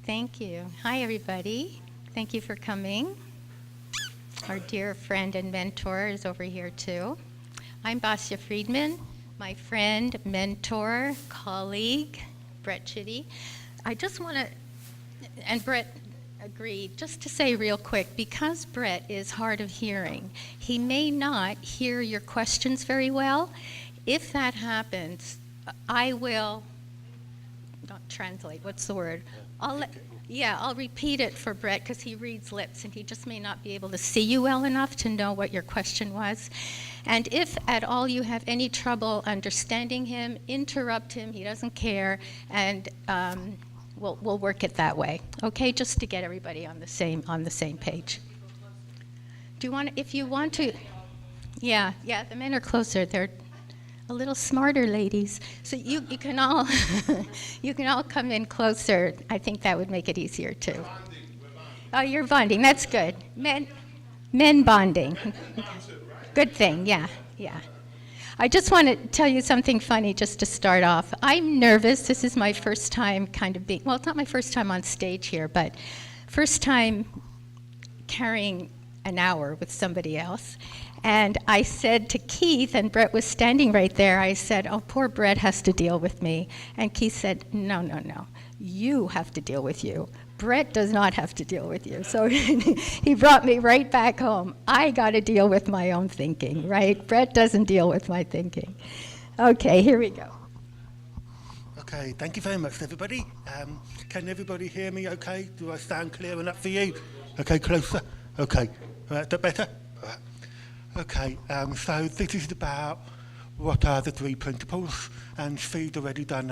Thank you. Hi, everybody. Thank you for coming. Our dear friend and mentor is over here, too. I'm Basia Friedman, my friend, mentor, colleague, Brett Chitty. I just want to, and Brett agreed, just to say real quick, because Brett is hard of hearing, he may not hear your questions very well. If that happens, I will not translate, what's the word? I'll repeat it for Brett because he reads lips and he just may not be able to see you well enough to know what your question was. And if at all you have any trouble understanding him, interrupt him, he doesn't care, and we'll work it that way. Okay, just to get everybody on the same page. Do you want, if you want to, yeah, the men are closer. They're a little smarter, ladies. So you can all you can all come in closer. I think that would make it easier too. Oh, you're bonding. That's good. Men bonding. Good thing. Yeah. I just want to tell you something funny just to start off. I'm nervous. This is my first time kind of being, well, it's not my first time on stage here, but first time carrying an hour with somebody else. And I said to Keith, and Brett was standing right there, I said, oh, poor Brett has to deal with me. And Keith said, no, you have to deal with you. Brett does not have to deal with you. So he brought me right back home. I got to deal with my own thinking, right? Brett doesn't deal with my thinking. Okay, here we go. Okay, thank you very much, everybody. Can everybody hear me okay? Do I sound clear enough for you? Okay, closer? Okay, is that better? Okay, so this is about what are the three principles, and Steve's already done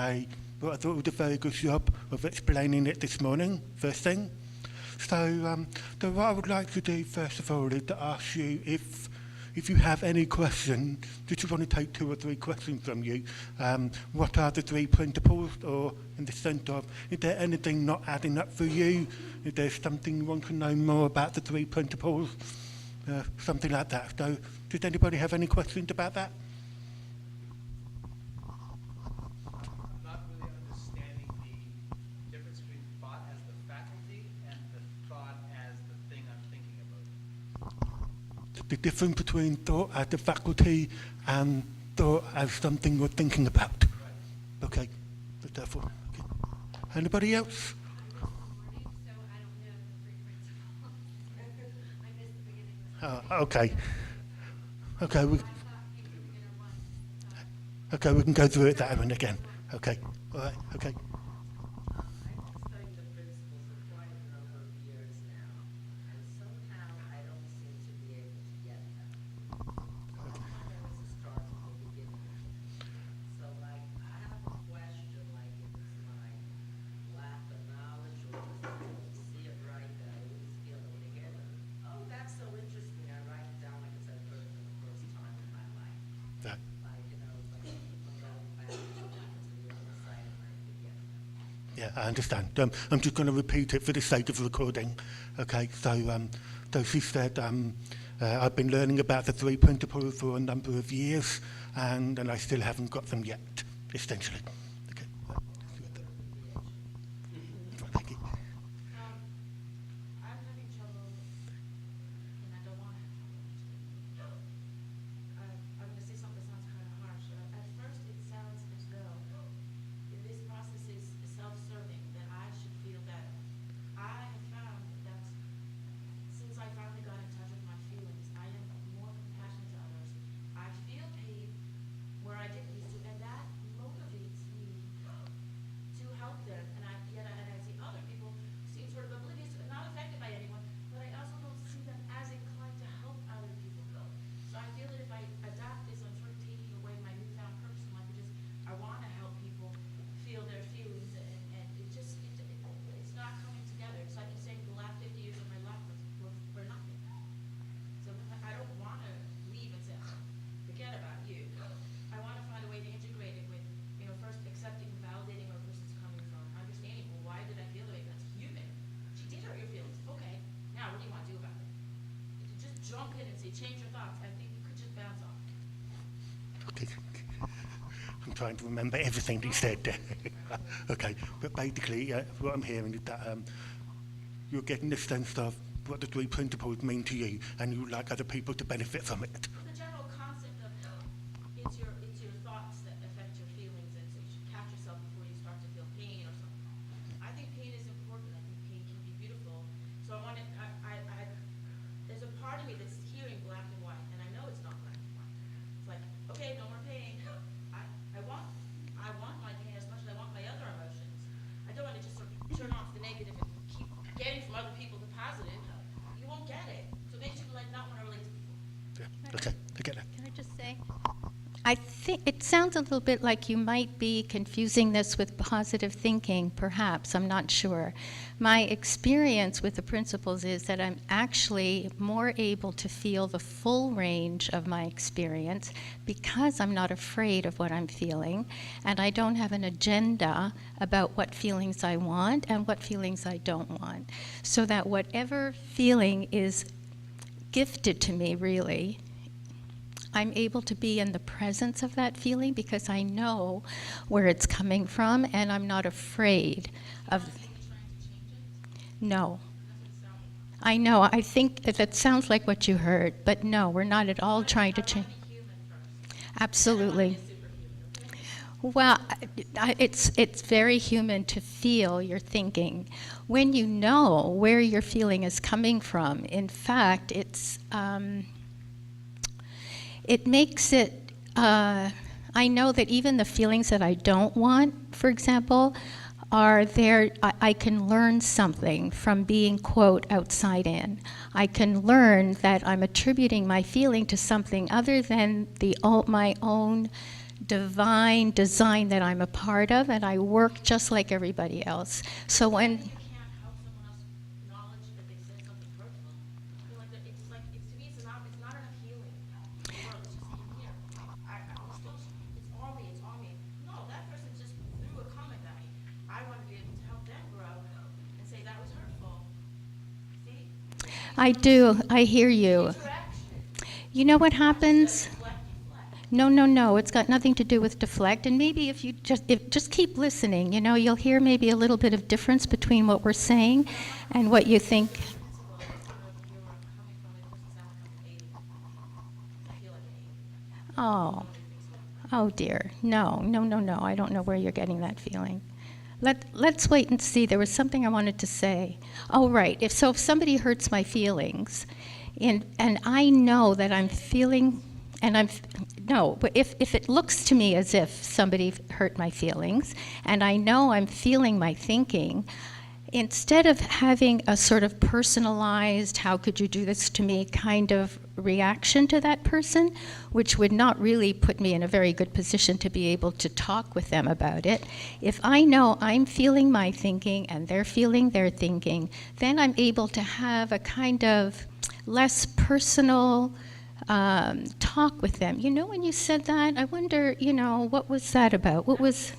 what I thought was a very good job of explaining it this morning, first thing. So what I would like to do first of all is to ask you if you have any question, just want to take 2 or 3 questions from you. What are the three principles, or in the sense of, is there anything not adding up for you? Is there something you want to know more about the three principles? Something like that. So, does anybody have any questions about that? I'm not really understanding the difference between thought as the faculty and the thought as the thing I'm thinking about. The difference between thought as the faculty and thought as something you're thinking about. Right. Okay, that's therefore. Okay. Anybody else? Okay. Okay, we can go through it that one again. Okay. All right. Okay. Studying the principles for quite a number of years now, and somehow I don't seem to be able to get them. There was a start from the beginning. So, like, I have a question, like, if it's my lack of knowledge or just I don't see it right, that I always feel when I hear them. Oh, that's so interesting. I write it down like it's I've heard it for the first time in my life. That. Like, like I'm going back to the other side of my beginning. Yeah, I understand. I'm just going to repeat it for the sake of recording. Okay, so she said, I've been learning about the three principles for a number of years, and I still haven't got them yet, essentially. Okay. Thank you. I'm having trouble, and I don't want to have trouble. I'm going to say something that sounds kind of harsh. At first, it sounds as though this process is self-serving, that I should feel that I have found that since I finally got in touch with my feelings, I am more compassionate to others. I feel pain where I didn't used to, and that motivates me to help them. And I see other people seem sort of oblivious, not affected by anyone, but I also don't see them as inclined to help other people. So I feel that if I adopt this, I'm sort of taking away my newfound purpose in life, which is I want to help people feel their feelings, and it's not coming together. It's like you're saying the last 50 years of my life were nothing. So I don't want to leave and say, forget about you. I want to find a way to integrate it with, first accepting, validating where a person's coming from, understanding, well, why did I feel the way? That's human. She did hurt your feelings. Okay, now what do you want to do about it? If you just jump in and say, change your thoughts, I think you could just bounce off. Okay. I'm trying to remember everything he said. Okay, but basically, what I'm hearing is that you're getting the sense of what the three principles mean to you, and you would like other people to benefit from it. The general concept of it's your thoughts that affect your feelings, and so you should catch yourself before you start to feel pain or something. I think pain is important. I think pain can be beautiful. So there's a part of me that's hearing black and white, and I know it's not black and white. It's like, okay, no more pain. I want my pain as much as I want my other emotions. I don't want to just sort of turn off the negative and keep getting from other people the positive. You won't get it. So it makes you like not want to relate to people. Yeah. Okay, I get that. Can I just say? I think it sounds a little bit like you might be confusing this with positive thinking, perhaps. I'm not sure. My experience with the principles is that I'm actually more able to feel the full range of my experience because I'm not afraid of what I'm feeling, and I don't have an agenda about what feelings I want and what feelings I don't want. So that whatever feeling is gifted to me, really, I'm able to be in the presence of that feeling because I know where it's coming from, and I'm not afraid of. No. I know. I think that sounds like what you heard, but no, we're not at all trying to change. Absolutely. Well, it's very human to feel your thinking. When you know where your feeling is coming from, in fact, it makes it, I know that even the feelings that I don't want, for example, are there, I can learn something from being, quote, outside in. I can learn that I'm attributing my feeling to something other than my own divine design that I'm a part of, and I work just like everybody else. So when You can't help someone else acknowledge that they said something hurtful. I feel like to me, it's not enough healing. The world is just in here. It's all me. No, that person just threw a comment at me. I want to be able to help them grow and say that was hurtful. See? I do, I hear you. Interaction. You know what happens? Deflect. No, it's got nothing to do with deflect. And maybe if you just keep listening, you'll hear maybe a little bit of difference between what we're saying and what you think. Oh dear. No. I don't know where you're getting that feeling. Let's wait and see. There was something I wanted to say. Oh, right. If somebody hurts my feelings, and I know that I'm feeling, but if it looks to me as if somebody hurt my feelings, and I know I'm feeling my thinking, instead of having a sort of personalized, how could you do this to me kind of reaction to that person, which would not really put me in a very good position to be able to talk with them about it, if I know I'm feeling my thinking and they're feeling their thinking, then I'm able to have a kind of less personal talk with them. When you said that, I wonder, what was that about? What was...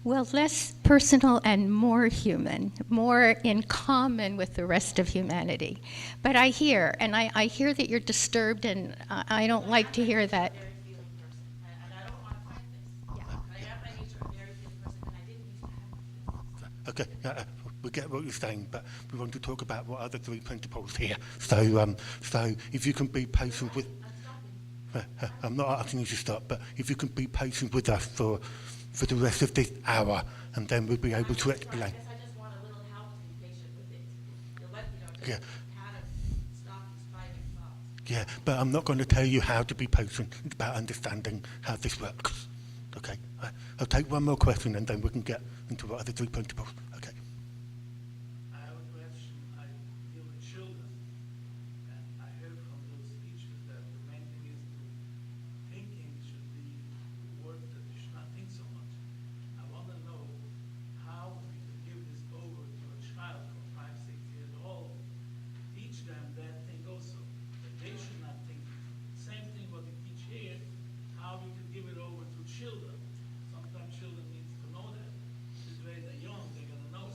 Well, less personal and more human, more in common with the rest of humanity. But I hear that you're disturbed, and I don't like to hear that. Very feeling person, and I don't want to fight this. I am by nature a very feeling person, and I didn't used to have my feelings. Okay, we get what you're saying, but we want to talk about what are the three principles here. So if you can be patient with... I'm not asking you to stop, but if you can be patient with us for the rest of this hour, and then we'll be able to explain. I guess I just want a little help to be patient with it. Yeah. How to stop these fighting thoughts. Yeah, but I'm not going to tell you how to be patient. It's about understanding how this works. Okay? I'll take one more question, and then we can get into what are the three principles. Okay. I have a question. I deal with children, and I heard from those teachers that the main thing is thinking should be the word that you should not think so much. I want to know how we can give this over to a child from 5, 6 years old, teach them that thing also, that they should not think. Same thing what we teach here, how we can give it over to children. Sometimes children need to know that. This way they're young, they're going to know.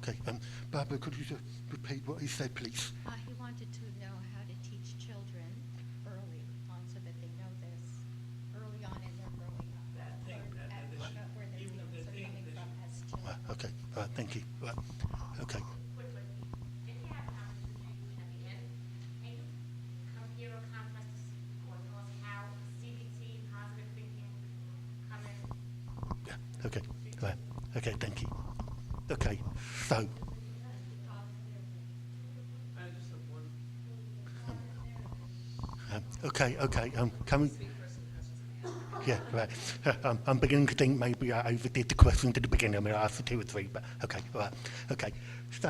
Okay, Barbara, could you just repeat what he said, please? He wanted to know how to teach children early on so that they know this early on in their growing up. That thing, Or that at they should- where their even if feelings they are think coming they from should- as children. Okay, all right, thank you. Right. Okay. Quickly, if you have comments to do at the end, can you compare or contrast or tell us how CBT, positive thinking, come in? Yeah, okay. Right. Okay, thank you. Okay, so, I just have one. coming. Yeah, right. I'm beginning to think maybe I overdid the questions at the beginning. I mean, I asked for 2 or 3, but okay, all right. Okay, so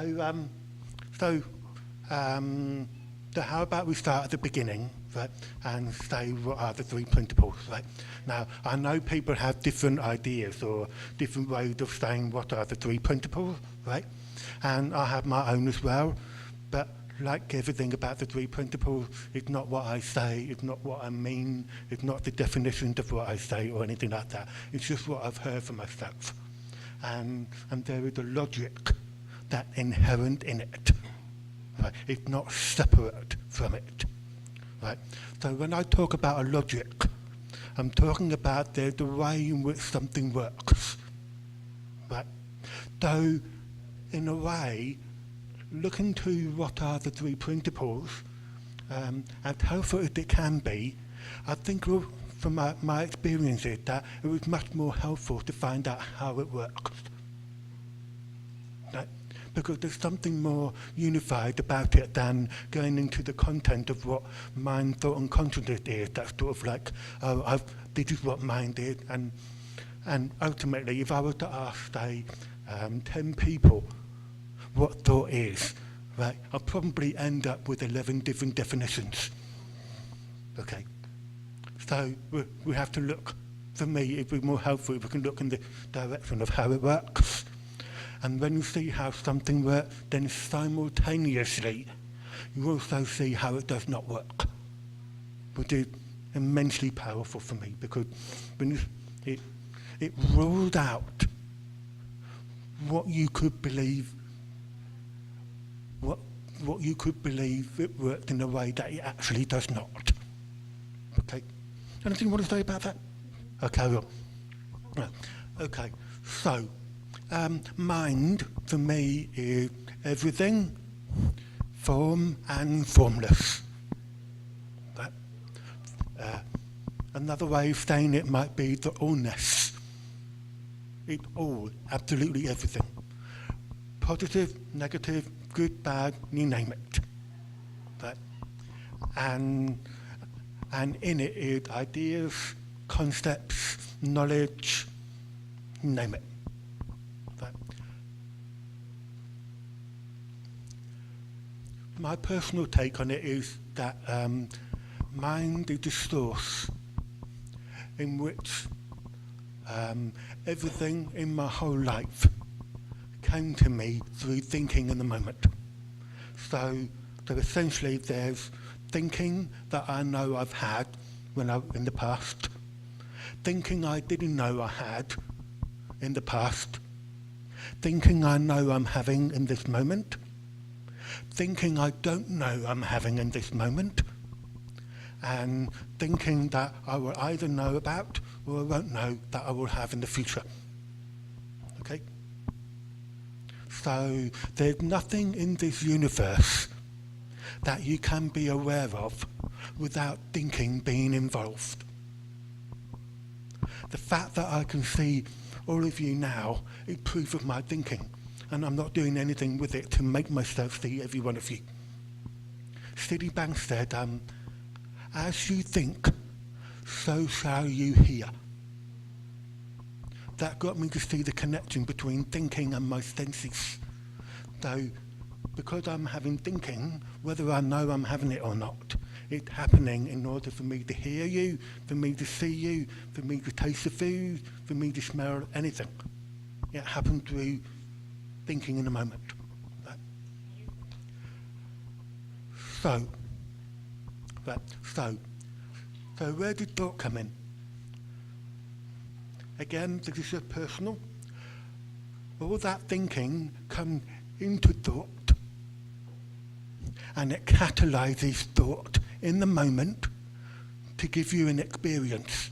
how about we start at the beginning, right, and say what are the 3 principles, right? Now, I know people have different ideas or different ways of saying what are the 3 principles, right? And I have my own as well, but like everything about the 3 principles, it's not what I say, it's not what I mean, it's not the definition of what I say or anything like that. It's just what I've heard for myself. And there is a logic that's inherent in it. Right? It's not separate from it. Right? So when I talk about a logic, I'm talking about the way in which something works. Right? So in a way, look into what are the 3 principles, as helpful as it can be. I think from my experiences that it was much more helpful to find out how it works. Right? Because there's something more unified about it than going into the content of what mind, thought and consciousness is. That's sort of like, oh, this is what mind is. And ultimately, if I were to ask, say, 10 people what thought is, right, I'll probably end up with 11 different definitions. Okay. So we have to look, for me, it'd be more helpful if we can look in the direction of how it works. And when you see how something works, then simultaneously, you also see how it does not work, which is immensely powerful for me, because when it ruled out what you could believe, what you could believe it worked in a way that it actually does not. Okay. Anything you want to say about that? Okay, well. Okay, so mind for me is everything, form and formless. Right? Another way of saying it might be the allness. It's all, absolutely everything. Positive, negative, good, bad, you name it. Right? And in it is ideas, concepts, knowledge, you name it. Right? My personal take on it is that mind is the source in which everything in my whole life came to me through thinking in the moment. So essentially there's thinking that I know I've had in the past, thinking I didn't know I had in the past, thinking I know I'm having in this moment, thinking I don't know I'm having in this moment, and thinking that I will either know about or I won't know that I will have in the future. Okay? So there's nothing in this universe that you can be aware of without thinking being involved. The fact that I can see all of you now is proof of my thinking, and I'm not doing anything with it to make myself see every one of you. Chitty said, as you think, so shall you hear. That got me to see the connection between thinking and my senses. So, because I'm having thinking, whether I know I'm having it or not, it's happening in order for me to hear you, for me to see you, for me to taste the food, for me to smell anything. It happens through thinking in a moment. Right? So where did thought come in? Again, this is just personal. All that thinking into thought, and it catalyzes thought in the moment to give you an experience.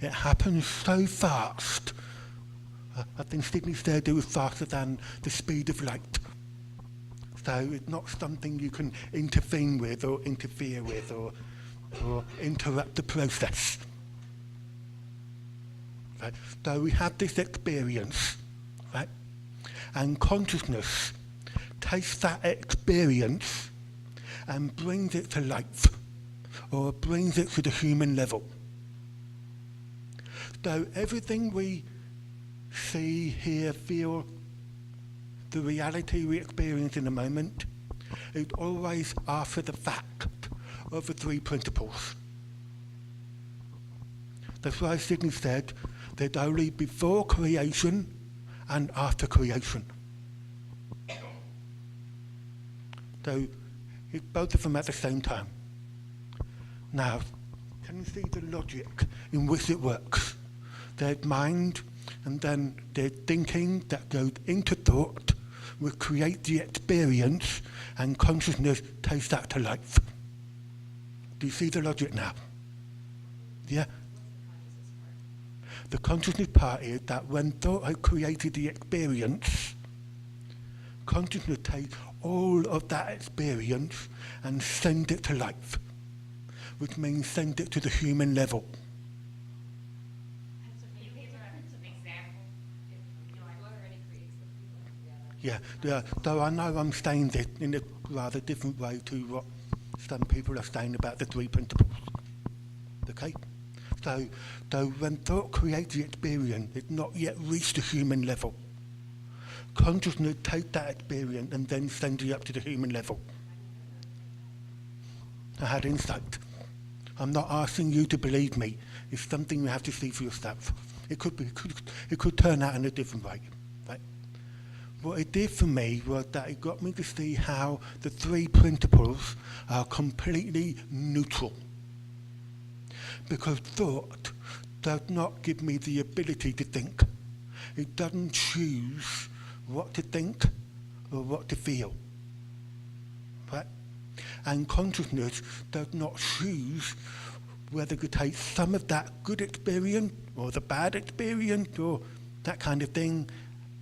It happens so fast. I think Sydney said it was faster than the speed of light. So it's not something you can intervene with or interfere with or interrupt the process. Right? So we have this experience, right? And consciousness takes that experience and brings it to life, or brings it to the human level. So everything we see, hear, feel, the reality we experience in the moment, is always after the fact of the three principles. That's why Sydney said there's only before creation and after creation. So it's both of them at the same time. Now, can you see the logic in which it works? There's mind, and then there's thinking that goes into thought, will create the experience, and consciousness takes that to life. Do you see the logic now? Yeah? The consciousness part is that when thought has created the experience, consciousness takes all of that experience and sends it to life, which means send it to the human level. Can you give an example? Already creates the feeling. Yeah. So I know I'm saying this in a rather different way to what some people are saying about the three principles. Okay? So when thought creates the experience, it's not yet reached the human level. Consciousness takes that experience and then sends it up to the human level. I had insight. I'm not asking you to believe me. It's something you have to see for yourself. It could turn out in a different way. Right? What it did for me was that it got me to see how the three principles are completely neutral. Because thought does not give me the ability to think. It doesn't choose what to think or what to feel. Right? And consciousness does not choose whether to take some of that good experience or the bad experience or that kind of thing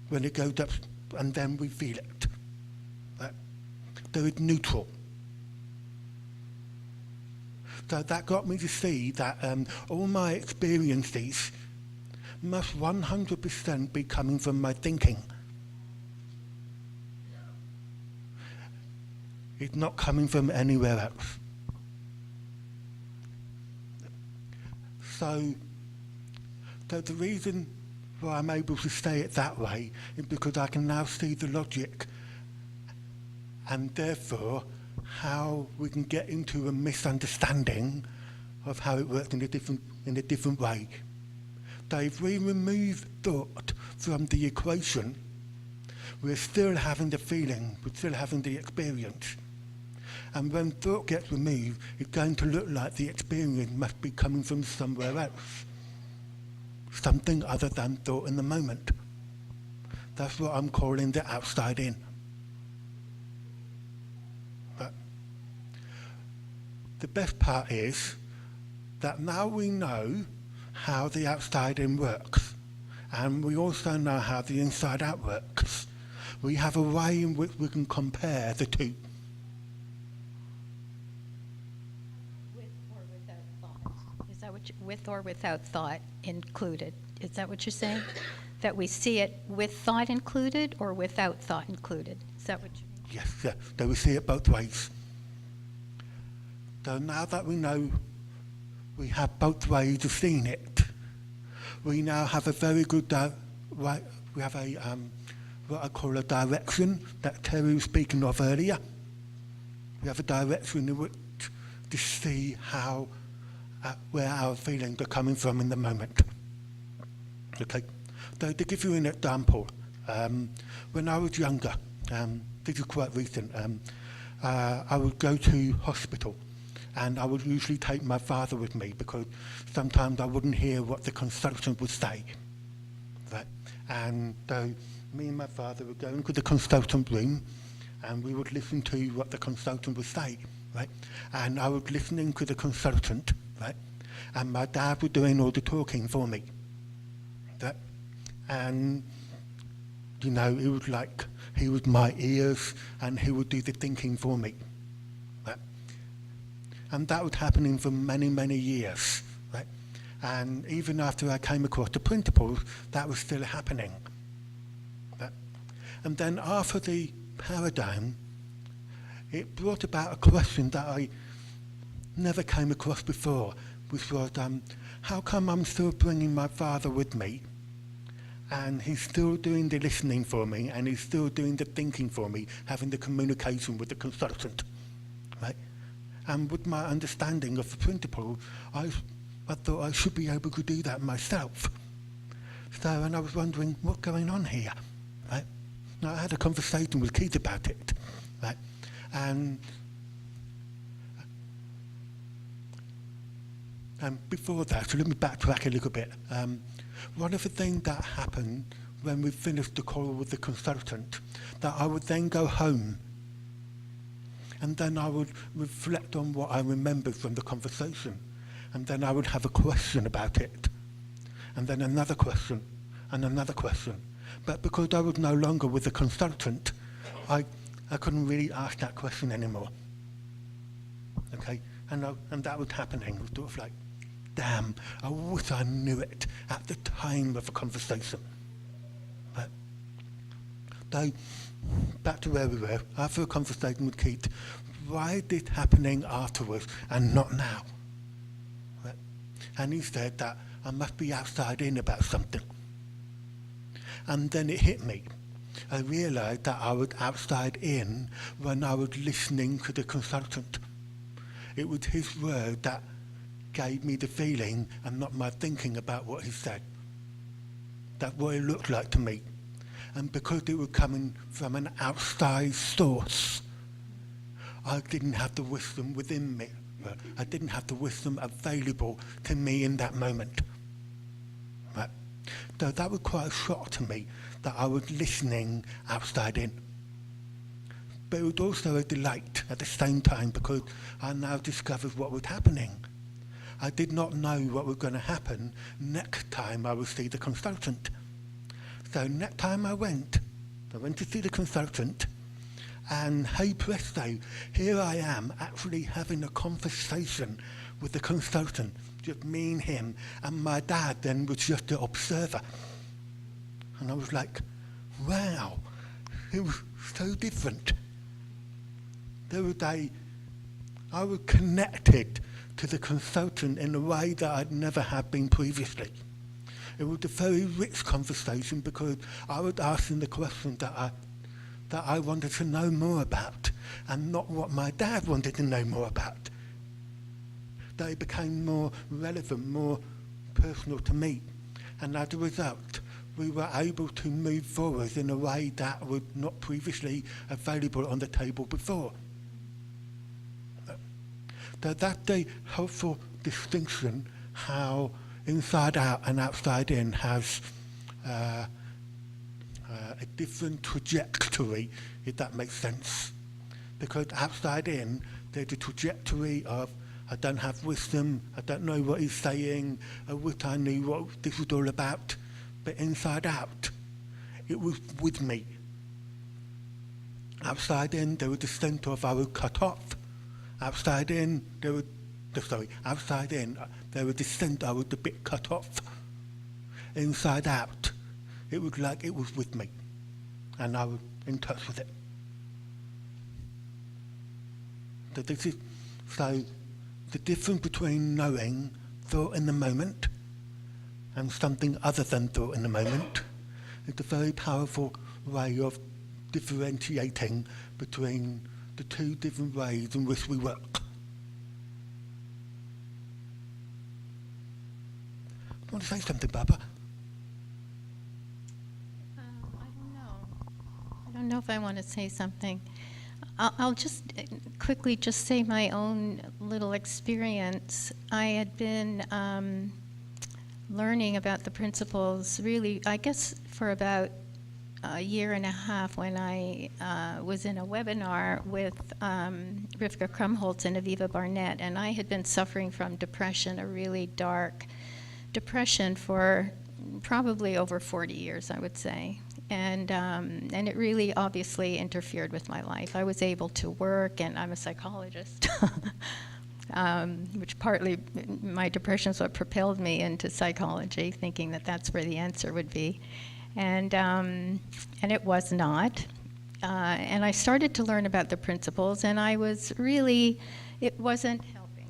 when it goes up, and then we feel it. Right? So it's neutral. So that got me to see that all my experiences must 100% be coming from my thinking. It's not coming from anywhere else. So the reason why I'm able to say it that way is because I can now see the logic, and therefore how we can get into a misunderstanding of how it works in a different way. So if we remove thought from the equation, we're still having the feeling, we're still having the experience. And when thought gets removed, it's going to look like the experience must be coming from somewhere else. Something other than thought in the moment. That's what I'm calling the outside in. But the best part is that now we know how the outside in works, and we also know how the inside out works. We have a way in which we can compare the two. With or without thought. Is that what with or without thought included? Is that what you're saying? That we see it with thought included or without thought included? Is that what you mean? Yes, yeah. So we see it both ways. So now that we know we have both ways of seeing it, we now have a very good we have a what I call a direction that Terry was speaking of earlier. We have a direction in which to see how where our feelings are coming from in the moment. Okay, so to give you an example, when I was younger, this is quite recent, I would go to hospital, and I would usually take my father with me because sometimes I wouldn't hear what the consultant would say. Right? And me and my father would go into the consultant room, and we would listen to what the consultant would say, right? And I was listening to the consultant, right? And my dad was doing all the talking for me, right? And, you know, it was like he was my ears, and he would do the thinking for me, right? And that was happening for many, many years, right? And even after I came across the principles, that was still happening. Right? And then after the paradigm, it brought about a question that I never came across before, which was, how come I'm still bringing my father with me, and he's still doing the listening for me, and he's still doing the thinking for me, having the communication with the consultant, right? And with my understanding of the principle, I thought I should be able to do that myself. So, and I was wondering what's going on here, right? Now, I had a conversation with Keith about it, right? And before that, so let me backtrack a little bit. One of the things that happened when we finished the call with the consultant, that I would then go home, and then I would reflect on what I remembered from the conversation, and then I would have a question about it, and then another question, and another question. But because I was no longer with the consultant, I couldn't really ask that question anymore. Okay, and that was happening. It was sort of like, damn, I wish I knew it at the time of the conversation. But, so, back to where we were, after a conversation with Keith, why is this happening afterwards and not now? Right? And he said that I must be outside in about something. And then it hit me. I realised that I was outside in when I was listening to the consultant. It was his word that gave me the feeling and not my thinking about what he said. That's what it looked like to me. And because it was coming from an outside source, I didn't have the wisdom within me. I didn't have the wisdom available to me in that moment. Right? So that was quite a shock to me, that I was listening outside in. But it was also a delight at the same time, because I now discovered what was happening. I did not know what was going to happen next time I would see the consultant. So next time I went to see the consultant, and hey presto, here I am actually having a conversation with the consultant, just me and him, and my dad then was just the observer. And I was like, wow, it was so different. I was connected to the consultant in a way that I'd never had been previously. It was a very rich conversation, because I was asking the question that I wanted to know more about, and not what my dad wanted to know more about. They became more relevant, more personal to me. And as a result, we were able to move forward in a way that was not previously available on the table before. So that's the helpful distinction, how inside out and outside in has a different trajectory, if that makes sense. Because outside in, there's a trajectory of, I don't have wisdom, I don't know what he's saying, I wish I knew what this was all about. But inside out, it was with me. Outside in, there was the centre of I was cut off. Outside in, there was the centre, I was a bit cut off. Inside out, it was like it was with me, and I was in touch with it. So the difference between knowing thought in the moment and something other than thought in the moment is a very powerful way of differentiating between the two different ways in which we work. You want to say something, Barbara? I don't know. I don't know if I want to say something. I'll just quickly just say my own little experience. I had been learning about the principles really, I guess, for about a year and a half when I was in a webinar with Rivka Krumholtz and Aviva Barnett, and I had been suffering from depression, a really dark depression for probably over 40 years, I would say. And it really obviously interfered with my life. I was able to work, and I'm a psychologist, which partly my depression is what propelled me into psychology, thinking that that's where the answer would be. And it was not. And I started to learn about the principles, and I was really, it wasn't helping.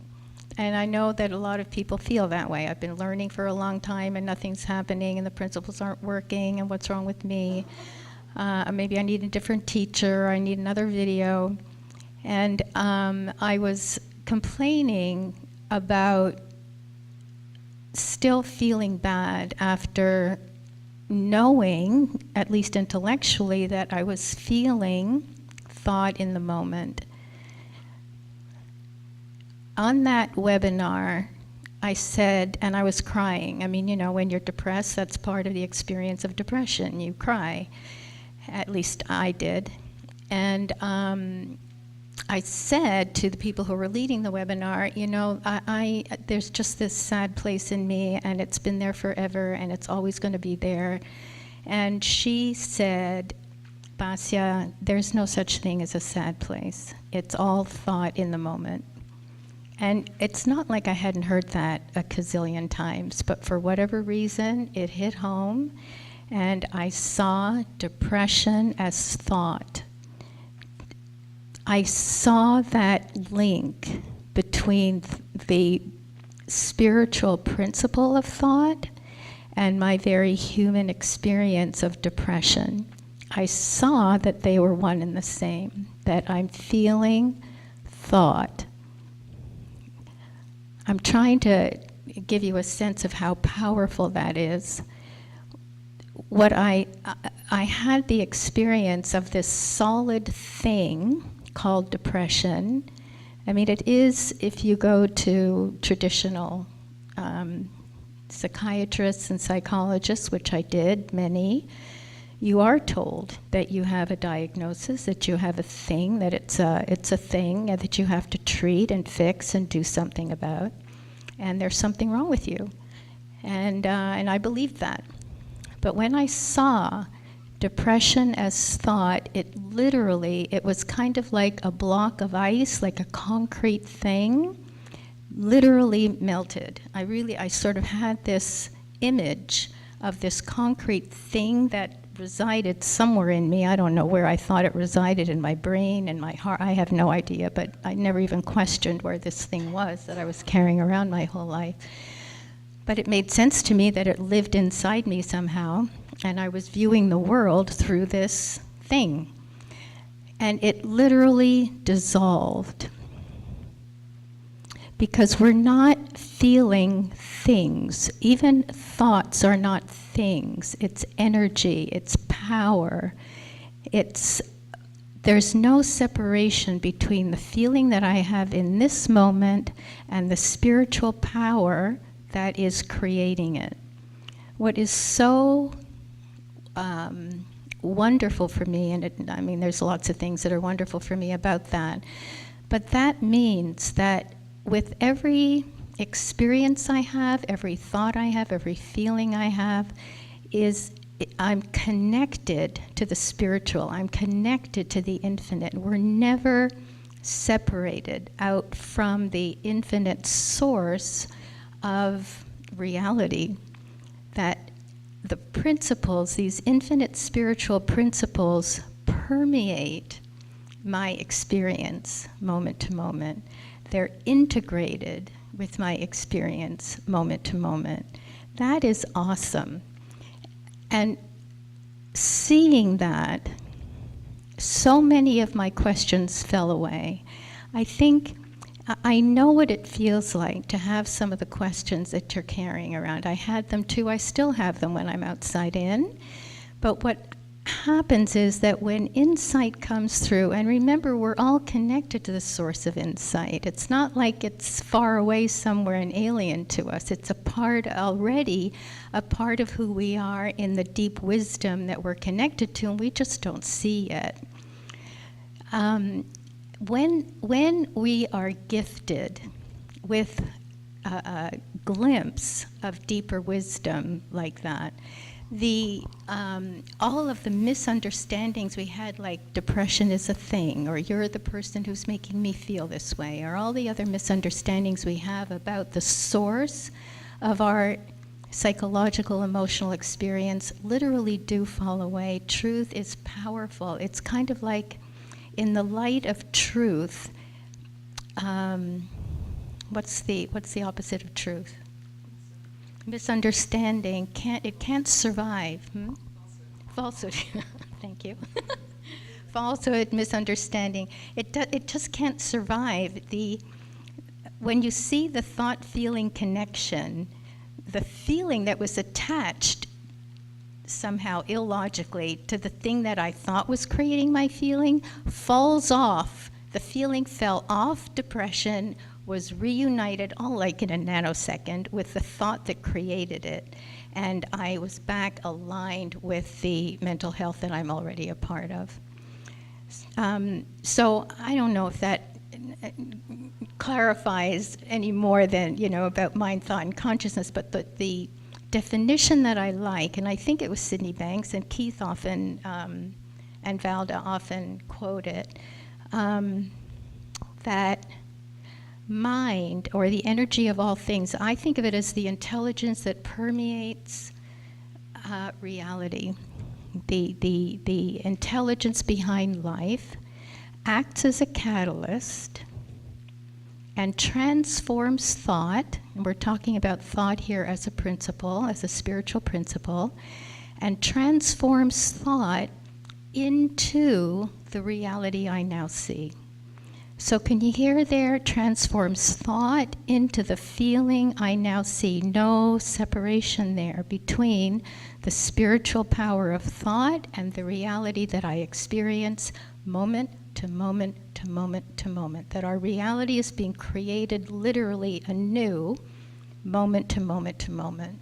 And I know that a lot of people feel that way. I've been learning for a long time, and nothing's happening, and the principles aren't working, and what's wrong with me? Maybe I need a different teacher, or I need another video. And I was complaining about still feeling bad after knowing, at least intellectually, that I was feeling thought in the moment. On that webinar, I said, and I was crying. I mean, you know, when you're depressed, that's part of the experience of depression. You cry. At least I did. And I said to the people who were leading the webinar, you know, there's just this sad place in me, and it's been there forever, and it's always going to be there. And she said, Basia, there's no such thing as a sad place. It's all thought in the moment. And it's not like I hadn't heard that a gazillion times, but for whatever reason, it hit home, and I saw depression as thought. I saw that link between the spiritual principle of thought and my very human experience of depression. I saw that they were one and the same, that I'm feeling thought. I'm trying to give you a sense of how powerful that is. What I had the experience of this solid thing called depression. I mean, it is, if you go to traditional psychiatrists and psychologists, which I did, many, you are told that you have a diagnosis, that you have a thing, that it's a thing that you have to treat and fix and do something about, and there's something wrong with you. And I believed that. But when I saw depression as thought, it was kind of like a block of ice, like a concrete thing, literally melted. I sort of had this image of this concrete thing that resided somewhere in me. I don't know where. I thought it resided in my brain and my heart. I have no idea, but I never even questioned where this thing was that I was carrying around my whole life. But it made sense to me that it lived inside me somehow, and I was viewing the world through this thing. And it literally dissolved. Because we're not feeling things. Even thoughts are not things. It's energy, it's power. There's no separation between the feeling that I have in this moment and the spiritual power that is creating it. What is so wonderful for me, and there's lots of things that are wonderful for me about that, but that means that with every experience I have, every thought I have, every feeling I have, I'm connected to the spiritual. I'm connected to the infinite. We're never separated out from the infinite source of reality. That the principles, these infinite spiritual principles, permeate my experience moment to moment. They're integrated with my experience moment to moment. That is awesome. And seeing that, so many of my questions fell away. I know what it feels like to have some of the questions that you're carrying around. I had them too. I still have them when I'm outside in. But what happens is that when insight comes through, and remember, we're all connected to the source of insight. It's not like it's far away somewhere and alien to us. It's a part already, a part of who we are in the deep wisdom that we're connected to, and we just don't see it. When we are gifted with a glimpse of deeper wisdom like that, all of the misunderstandings we had, like depression is a thing, or you're the person who's making me feel this way, or all the other misunderstandings we have about the source of our psychological, emotional experience, literally do fall away. Truth is powerful. It's kind of like in the light of truth. What's the opposite of truth? Misunderstanding can't survive. Falsehood. Thank you. Falsehood, misunderstanding. It just can't survive. When you see the thought-feeling connection, the feeling that was attached somehow illogically to the thing that I thought was creating my feeling falls off. The feeling fell off depression, was reunited, all like in a nanosecond, with the thought that created it. And I was back aligned with the mental health that I'm already a part of. So I don't know if that clarifies any more than, about mind, thought, and consciousness, but the definition that I like, and I think it was Sydney Banks, and Keith often, and Valda often quote it, that mind, or the energy of all things, I think of it as the intelligence that permeates reality. The intelligence behind life acts as a catalyst and transforms thought, and we're talking about thought here as a principle, as a spiritual principle, and transforms thought into the reality I now see. So can you hear there? Transforms thought into the feeling I now see. No separation there between the spiritual power of thought and the reality that I experience moment to moment to moment to moment. That our reality is being created literally anew, moment to moment to moment.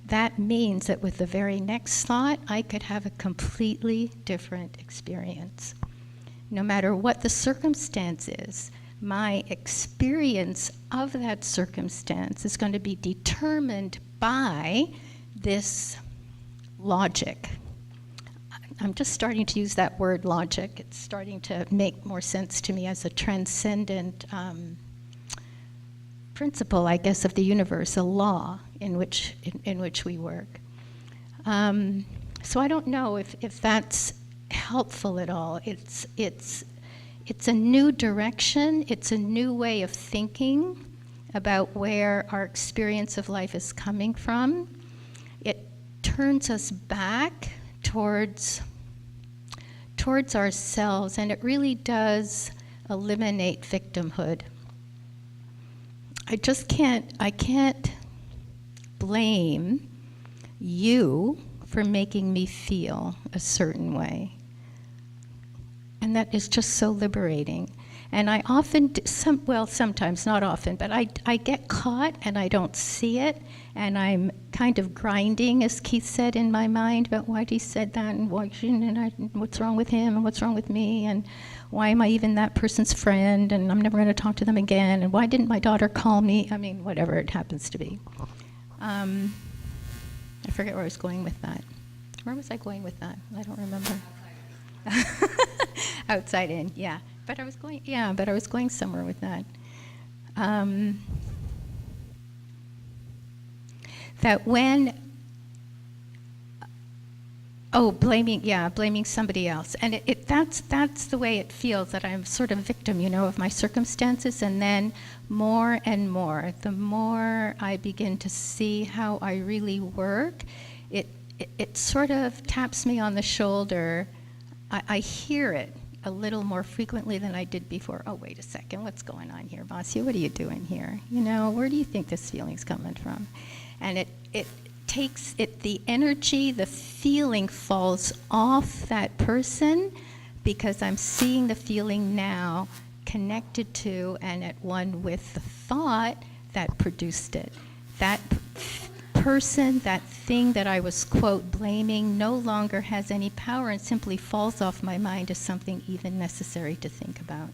That means that with the very next thought, I could have a completely different experience. No matter what the circumstance is, my experience of that circumstance is going to be determined by this logic. I'm just starting to use that word logic. It's starting to make more sense to me as a transcendent principle, I guess, of the universe, a law in which we work. So I don't know if that's helpful at all. It's a new direction. It's a new way of thinking about where our experience of life is coming from. It turns us back towards ourselves, and it really does eliminate victimhood. I can't blame you for making me feel a certain way. And that is just so liberating. And I often, sometimes, not often, but I get caught and I don't see it, and I'm kind of grinding, as Keith said, in my mind about why he said that, and what's wrong with him, and what's wrong with me, and why am I even that person's friend, and I'm never going to talk to them again, and why didn't my daughter call me? I mean, whatever it happens to be. I forget where I was going with that. Where was I going with that? I don't remember. Outside in, yeah. But I was going somewhere with that. That when, blaming somebody else. And that's the way it feels, that I'm sort of victim, of my circumstances. And then more and more, the more I begin to see how I really work, it sort of taps me on the shoulder. I hear it a little more frequently than I did before. Oh, wait a second, what's going on here, Bossy? What are you doing here? Where do you think this feeling's coming from? And it takes it, the energy, the feeling falls off that person because I'm seeing the feeling now connected to and at one with the thought that produced it. That person, that thing that I was, quote, blaming no longer has any power and simply falls off my mind as something even necessary to think about.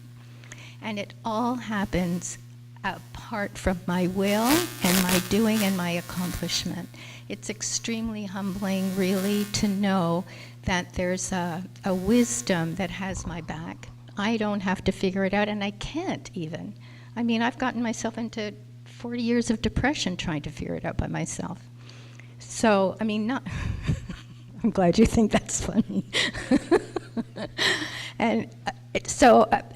And it all happens apart from my will and my doing and my accomplishment. It's extremely humbling, really, to know that there's a wisdom that has my back. I don't have to figure it out, and I can't even. I mean, I've gotten myself into 40 years of depression trying to figure it out by myself. So, I mean, not... I'm glad you think that's funny. And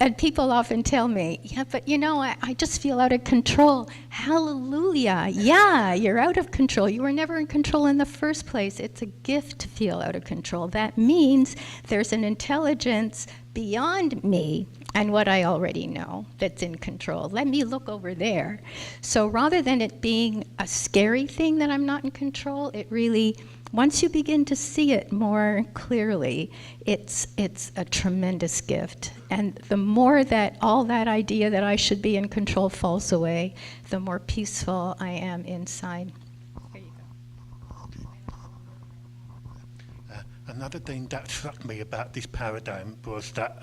and people often tell me, yeah, but you know, I just feel out of control. Hallelujah. Yeah, you're out of control. You were never in control in the first place. It's a gift to feel out of control. That means there's an intelligence beyond me and what I already know that's in control. Let me look over there. So rather than it being a scary thing that I'm not in control, it really, once you begin to see it more clearly, it's a tremendous gift. And the more that all that idea that I should be in control falls away, the more peaceful I am inside. There you go. Another thing that struck me about this paradigm was that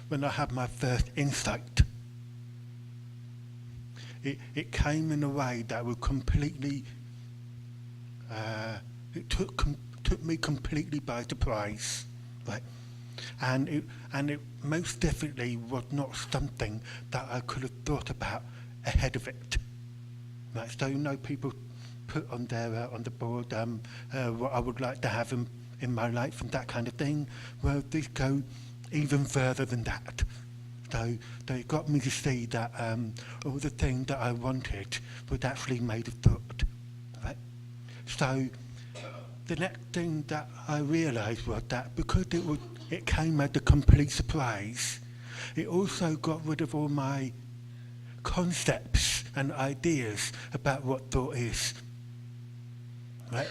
when I had my first insight, it came in a way that would completely, it took me completely by surprise, right? And it most definitely was not something that I could have thought about ahead of it. Right? So you know, people put on their on the board what I would like to have in my life and that kind of thing. Well, these go even further than that. So they got me to see that all the things that I wanted was actually made of thought. Right? So the next thing that I realised was that because it came as a complete surprise, it also got rid of all my concepts and ideas about what thought is. Right?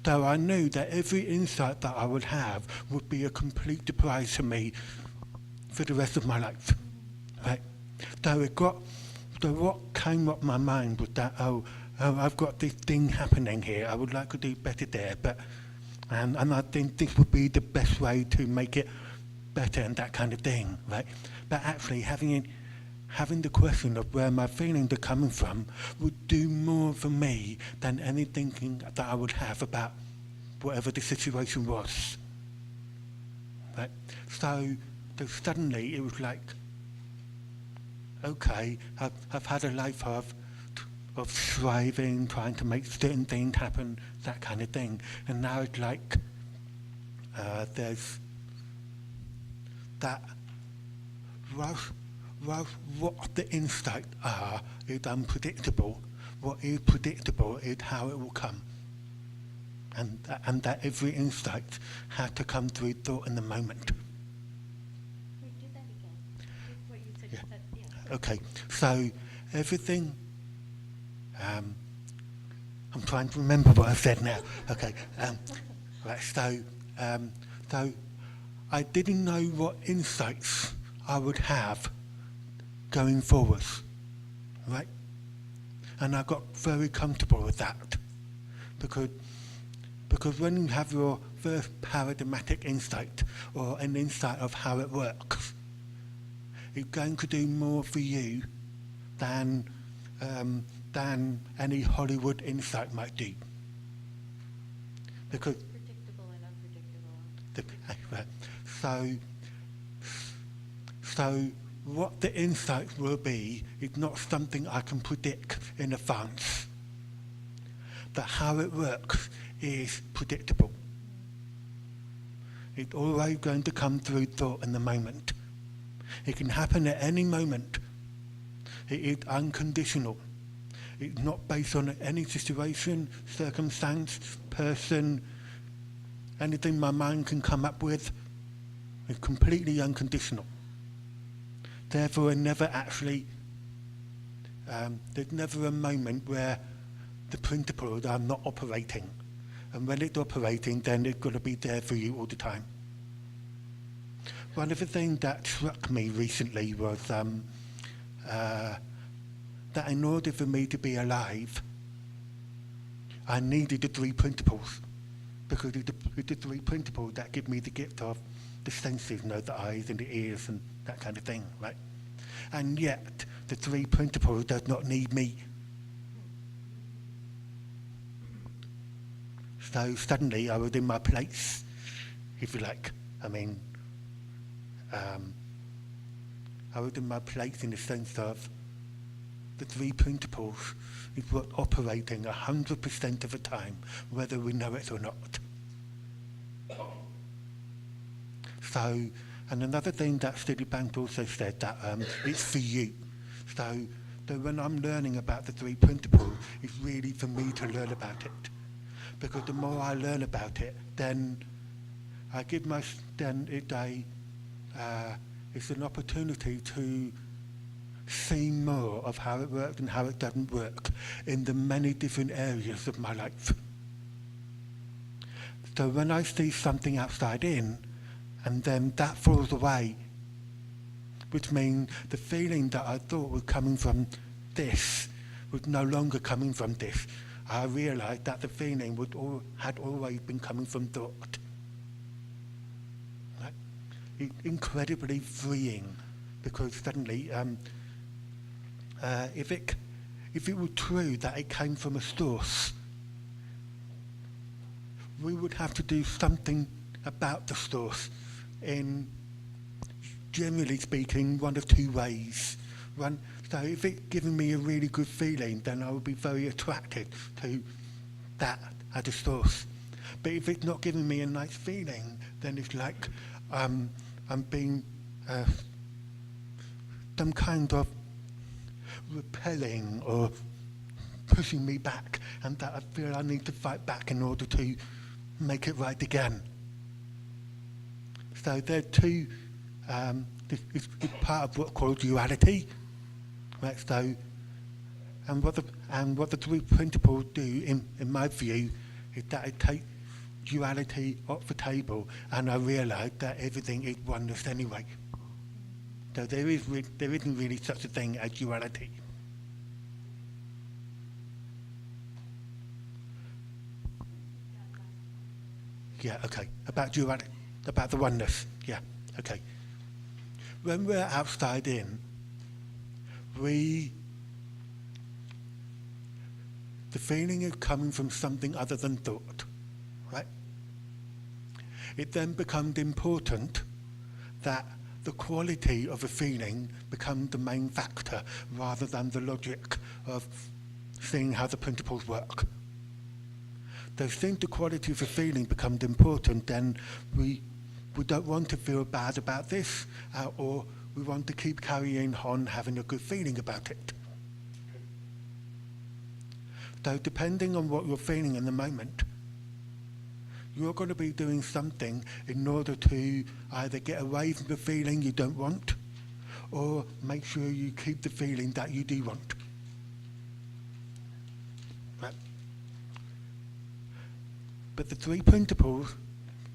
So I knew that every insight that I would have would be a complete surprise to me for the rest of my life. Right? So what came up my mind was that, I've got this thing happening here, I would like to do better there, and I think this would be the best way to make it better and that kind of thing, right? But actually having the question of where my feelings are coming from would do more for me than any thinking that I would have about whatever the situation was. Right? So suddenly it was like, okay, I've had a life of striving, trying to make certain things happen, that kind of thing. And now it's like there's that, what the insights are is unpredictable. What is predictable is how it will come. And that every insight has to come through thought in the moment. Wait, do that again. What you said, Yeah. yeah. Okay, so everything, I'm trying to remember what I said now. Okay, right, so I didn't know what insights I would have going forward, right? And I got very comfortable with that because when you have your first paradigmatic insight or an insight of how it works, it's going to do more for you than any Hollywood insight might do. Because Predictable and unpredictable. So what the insight will be is not something I can predict in advance. But how it works is predictable. It's always going to come through thought in the moment. It can happen at any moment. It is unconditional. It's not based on any situation, circumstance, person, anything my mind can come up with. It's completely unconditional. Therefore, there's never a moment where the principles are not operating. And when it's operating, then it's got to be there for you all the time. One of the things that struck me recently was that in order for me to be alive, I needed the three principles, because it's the three principles that give me the gift of the senses, the eyes and the ears and that kind of thing, right? And yet, the three principles does not need me. So suddenly I was in my place, if you like. I mean, I was in my place in the sense of the three principles is what operating 100% of the time, whether we know it or not. So, and another thing that Chitty also said, that it's for you. So when I'm learning about the three principles, it's really for me to learn about it. Because the more I learn about it, then I give it's an opportunity to see more of how it works and how it doesn't work in the many different areas of my life. So when I see something outside in, and then that falls away, which means the feeling that I thought was coming from this was no longer coming from this. I realized that the feeling had always been coming from thought. Right? It's incredibly freeing, because suddenly, if it were true that it came from a source, we would have to do something about the source in, generally speaking, one of two ways. So if it's giving me a really good feeling, then I will be very attracted to that as a source. But if it's not giving me a nice feeling, then it's like I'm being some kind of repelling or pushing me back, and that I feel I need to fight back in order to make it right again. So there are two, it's part of what's called duality. Right, so, and what the three principles do, in my view, is that it takes duality off the table, and I realise that everything is oneness anyway. So there isn't really such a thing as duality. Yeah, okay. About duality, about the oneness. Yeah, okay. When we're outside in, the feeling is coming from something other than thought, right? It then becomes important that the quality of a feeling becomes the main factor rather than the logic of seeing how the principles work. So since the quality of a feeling becomes important, then we don't want to feel bad about this, or we want to keep carrying on having a good feeling about it. So depending on what you're feeling in the moment, you're going to be doing something in order to either get away from the feeling you don't want, or make sure you keep the feeling that you do want. Right? But the three principles,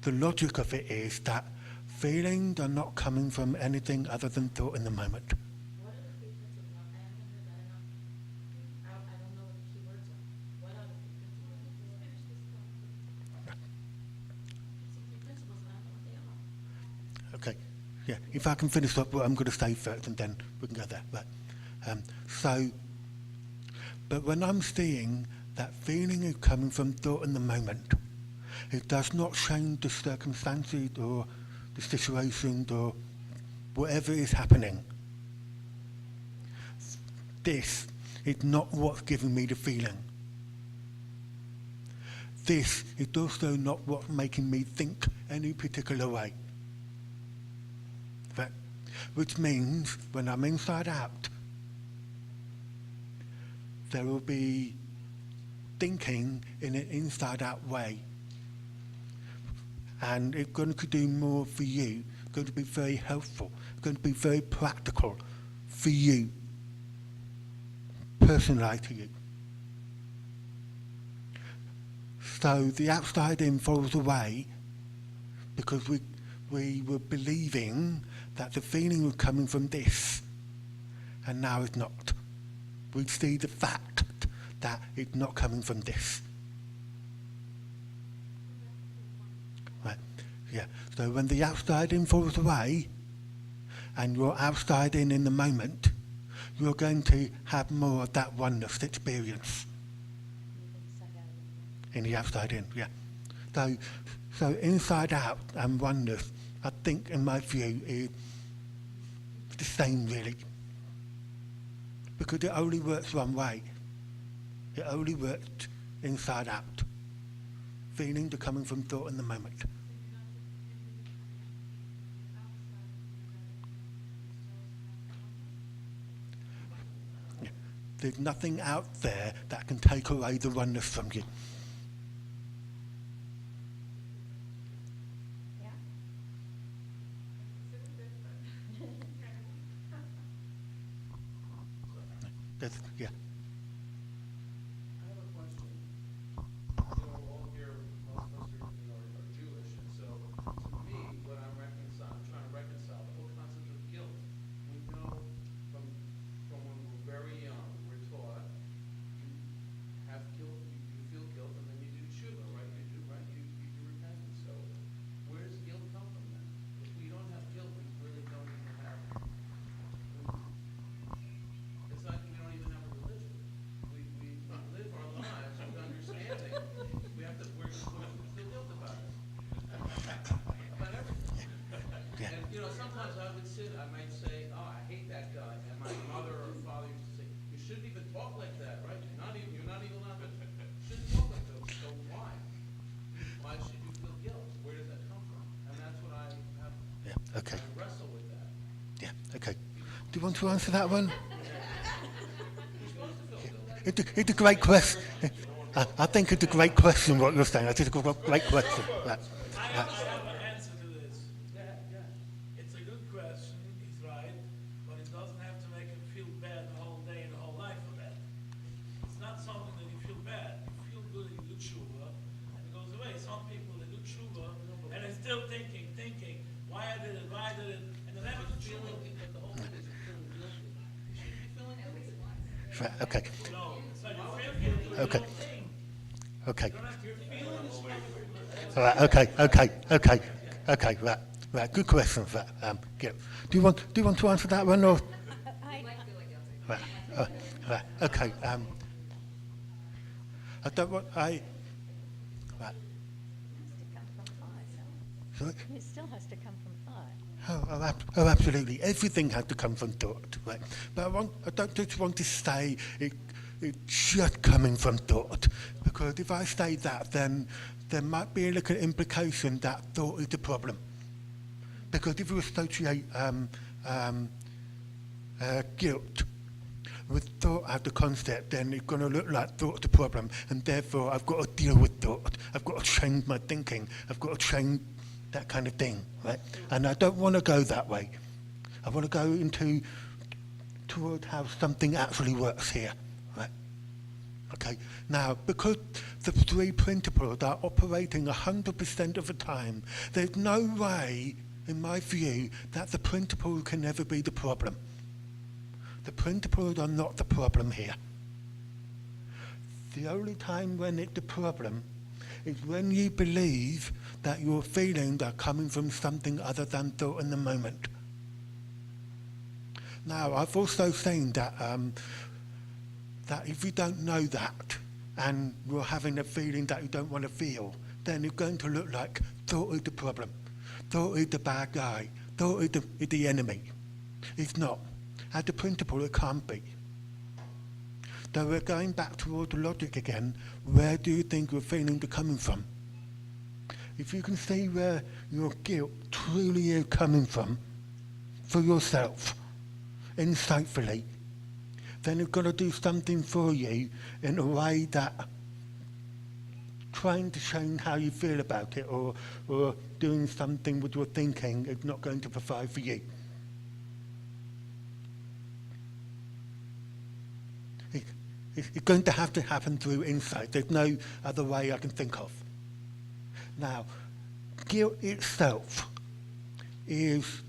the logic of it is that feelings are not coming from anything other than thought in the moment. What are the three principles? I haven't heard that enough. I don't know what the key words are. What are the three principles? Finish this thought. Some three principles, and I don't know what they are. Okay, yeah, if I can finish up what I'm going to say first, and then we can go there. Right. But when I'm seeing that feeling is coming from thought in the moment, it does not change the circumstances or the situation or whatever is happening. This is not what's giving me the feeling. This is also not what's making me think any particular way. Right? Which means when I'm inside out, there will be thinking in an inside out way. And it's going to do more for you. It's going to be very helpful. It's going to be very practical for you, personalized to you. So the outside in falls away because we were believing that the feeling was coming from this, and now it's not. We see the fact that it's not coming from this. Right. Yeah. So when the outside in falls away, and you're outside in the moment, you're going to have more of that oneness experience. In the outside in, yeah. So inside out and oneness, I think, in my view, is the same really. Because it only works one way. It only works inside out. Feelings are coming from thought in the moment. Yeah. There's nothing out there that can take away the oneness from you. Yeah. I have a question. All here, most of us are Jewish, and so to me, what I'm trying to reconcile the whole concept of guilt. We know from when we're very young, we're taught you have guilt, you feel guilt, and then you do tshuva, right? You do repentance. So where does guilt come from then? If we don't have guilt, we really don't even have. It's like we don't even have a religion. We live our lives with understanding. We feel guilt about it. About everything. Yeah. And sometimes I might say, oh, I hate that guy. And my mother or father used to say, you shouldn't even talk like that, right? You're not even allowed to, shouldn't talk like that. So why? Why should you feel guilt? Where does that come from? And that's what I have. Yeah. Okay. I wrestle with that. Yeah. Okay. Do you want to answer that one? It's a great question. I think it's a great question what you're saying. I think it's a great question. Right. I have an answer to this. It's a good question, he's right, but it doesn't have to make him feel bad the whole day and the whole life for that. It's not something that you feel bad. You feel good and you do tshuva, and it goes away. Some people, they do tshuva, and they're still thinking, why I did it, and they never do tshuva. But the whole thing is feeling guilty. You shouldn't be feeling guilty. Right. Okay. No, it's like you feel guilty, but Okay. you don't think. Okay. You don't have your feelings. All right. Okay. Right. Good question. Right. Yeah. Do you want to answer that one or? Right. Right. Okay. I don't want. Right. Sorry? It still has to come from thought. Oh, absolutely. Everything has to come from thought, right? But I don't just want to say it's just coming from thought, because if I say that, then there might be a little implication that thought is the problem. Because if you associate guilt with thought as the concept, then it's going to look like thought's the problem, and therefore I've got to deal with thought. I've got to change my thinking. I've got to change that kind of thing, right? And I don't want to go that way. I want to go toward how something actually works here, right? Okay. Now, because the three principles are operating 100% of the time, there's no way, in my view, that the principles can ever be the problem. The principles are not the problem here. The only time when it's the problem is when you believe that your feelings are coming from something other than thought in the moment. Now, I've also seen that that if you don't know that, and you're having a feeling that you don't want to feel, then it's going to look like thought is the problem. Thought is the bad guy. Thought is the enemy. It's not. As a principle, it can't be. So we're going back toward the logic again. Where do you think your feelings are coming from? If you can see where your guilt truly is coming from, for yourself, insightfully, then you've got to do something for you in a way that trying to change how you feel about it or doing something with your thinking is not going to provide for you. It's going to have to happen through insight. There's no other way I can think of. Now, guilt itself is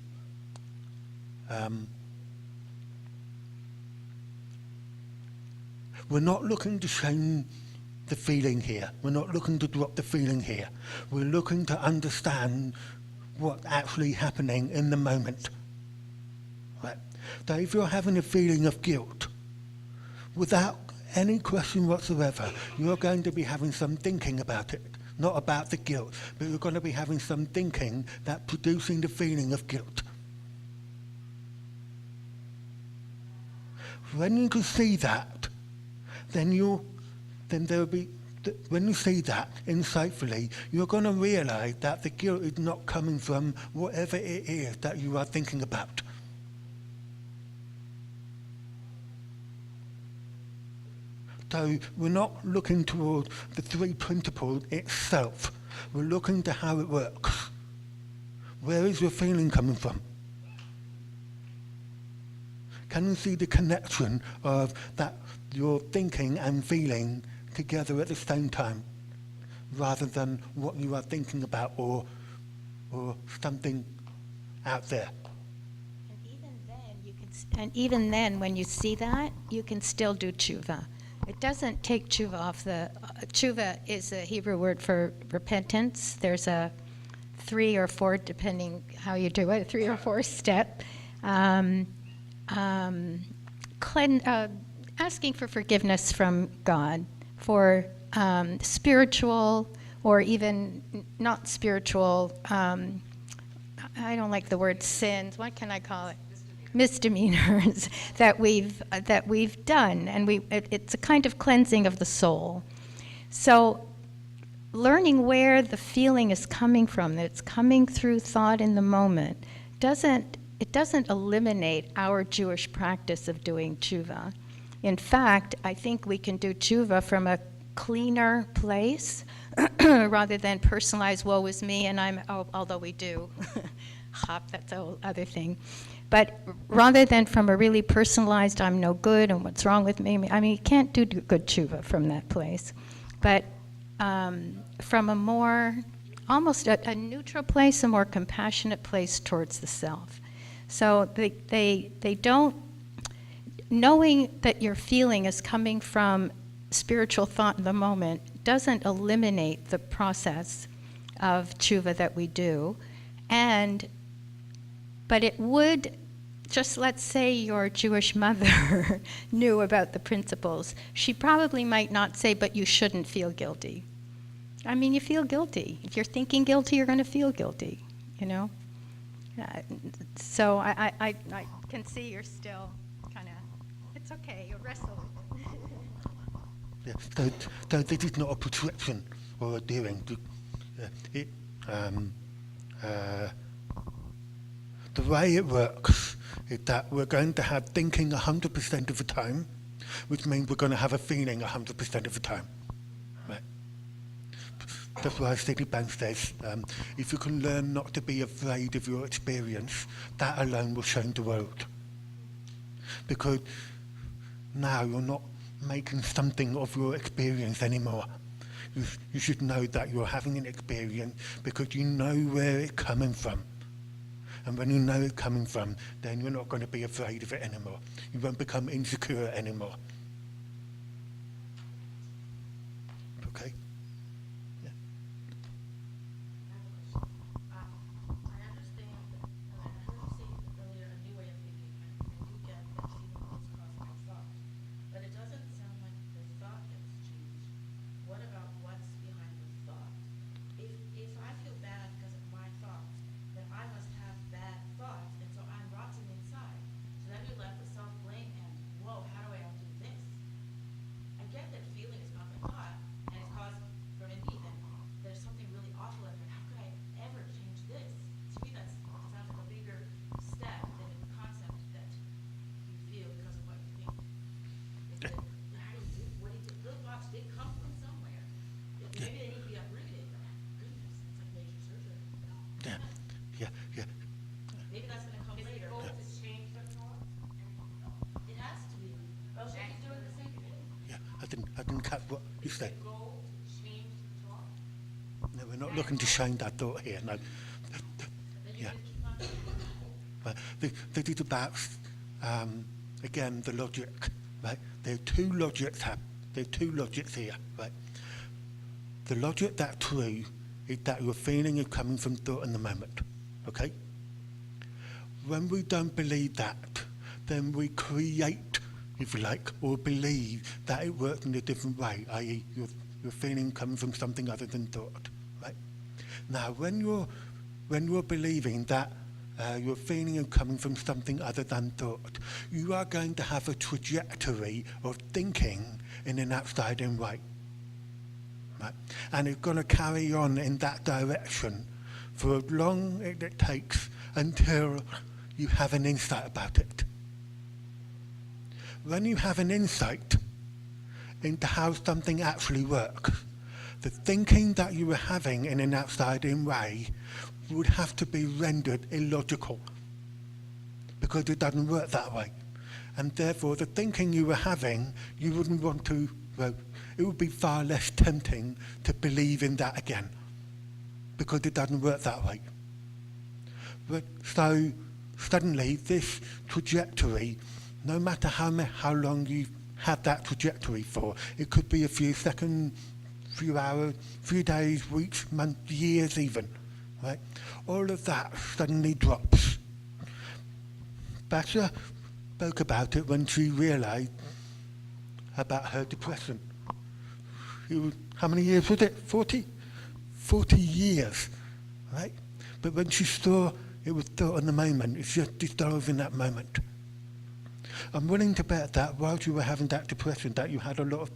we're not looking to change the feeling here. We're not looking to drop the feeling here. We're looking to understand what's actually happening in the moment. Right? So if you're having a feeling of guilt, without any question whatsoever, you're going to be having some thinking about it. Not about the guilt, but you're going to be having some thinking that's producing the feeling of guilt. When you can see that, then there'll be, when you see that insightfully, you're going to realize that the guilt is not coming from whatever it is that you are thinking about. So we're not looking toward the three principles itself. We're looking to how it works. Where is your feeling coming from? Can you see the connection of that, your thinking and feeling together at the same time, rather than what you are thinking about or something out there? And even then, when you see that, you can still do tshuva. It doesn't take tshuva off the... tshuva is a Hebrew word for repentance. There's a 3 or 4, depending how you do it, 3 or 4 step. Asking for forgiveness from God for spiritual or even not spiritual, I don't like the word sins, what can I call it? Misdemeanors that we've done, and it's a kind of cleansing of the soul. So learning where the feeling is coming from, that it's coming through thought in the moment, doesn't eliminate our Jewish practice of doing tshuva. In fact, I think we can do tshuva from a cleaner place rather than personalized, woe is me, and although we do, that's a whole other thing. But rather than from a really personalized, I'm no good and what's wrong with me, I mean, you can't do good tshuva from that place. But from a more, almost a neutral place, a more compassionate place towards the self. So they don't, knowing that your feeling is coming from spiritual thought in the moment doesn't eliminate the process of tshuva that we do. But it would, just let's say your Jewish mother knew about the principles. She probably might not say, but you shouldn't feel guilty. I mean, you feel guilty. If you're thinking guilty, you're going to feel guilty, you know? So I can see you're still kind of, it's okay, you wrestle with it. Yeah, so this is not a prescription or a doing. The way it works is that we're going to have thinking 100% of the time, which means we're going to have a feeling 100% of the time. Right? That's why Friedman says, if you can learn not to be afraid of your experience, that alone will change the world. Because now you're not making something of your experience anymore. You should know that you're having an experience because you know where it's coming from. And when you know it's coming from, then you're not going to be afraid of it anymore. You won't become insecure anymore. Okay? Yeah. I understand, and I heard you say earlier a new way of thinking. I do get that feeling is caused by thought, but it doesn't sound like the thought gets changed. What about what's behind the thought? If I feel bad because of my thoughts, then I must have bad thoughts, and so I'm rotten inside. So then you're left with self-blame and, whoa, how do I undo this? I get that feeling is caused by thought, and it's caused from me, then there's something really awful in there. How could I ever change this? To me, that sounds like a bigger step than the concept that you feel because of what you think. How do you do, what do you do? Those thoughts did come from somewhere. Maybe they need to be uprooted, but goodness, it's like major surgery. Yeah. Maybe that's gonna come Is later. it going to change the thought? It has to be, or else you keep doing the same thing. Yeah. understand. goal to change the thought? No, we're not looking to change that thought here, no. Then you Yeah. just keep on doing it. Right. This is about, again, the logic, right? There are two logics here, right? The logic that's true is that your feeling is coming from thought in the moment, okay? When we don't believe that, then we create, if you like, or believe that it works in a different way, i.e. your feeling coming from something other than thought, right? Now, when you're believing that your feeling is coming from something other than thought, you are going to have a trajectory of thinking in an outside-in way. Right? And it's going to carry on in that direction for as long as it takes until you have an insight about it. When you have an insight into how something actually works, the thinking that you were having in an outside-in way would have to be rendered illogical because it doesn't work that way. And therefore, the thinking you were having, you wouldn't want to, well, it would be far less tempting to believe in that again because it doesn't work that way. But so suddenly, this trajectory, no matter how long you've had that trajectory for, it could be a few seconds, few hours, few days, weeks, months, years even, right? All of that suddenly drops. Basha spoke about it when she realised about her depression. How many years was it? 40? 40 years, right? But when she saw it was thought in the moment, it's just dissolved in that moment. I'm willing to bet that whilst you were having that depression, that you had a lot of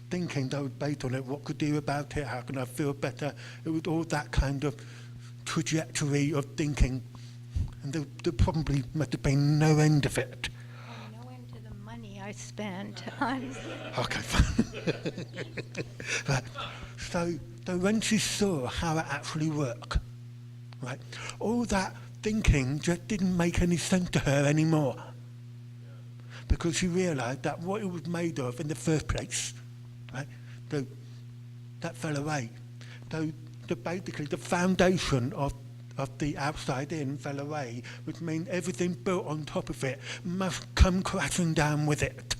thinking that was based on it. What could I do about it? How can I feel better? It was all that kind of trajectory of thinking. And there probably must have been no end of it. No end to the money I spent on. Okay, fine. Right. So when she saw how it actually worked, right, all that thinking just didn't make any sense to her anymore. Because she realised that what it was made of in the first place, right, that fell away. Basically the foundation of the outside in fell away, which means everything built on top of it must come crashing down with it.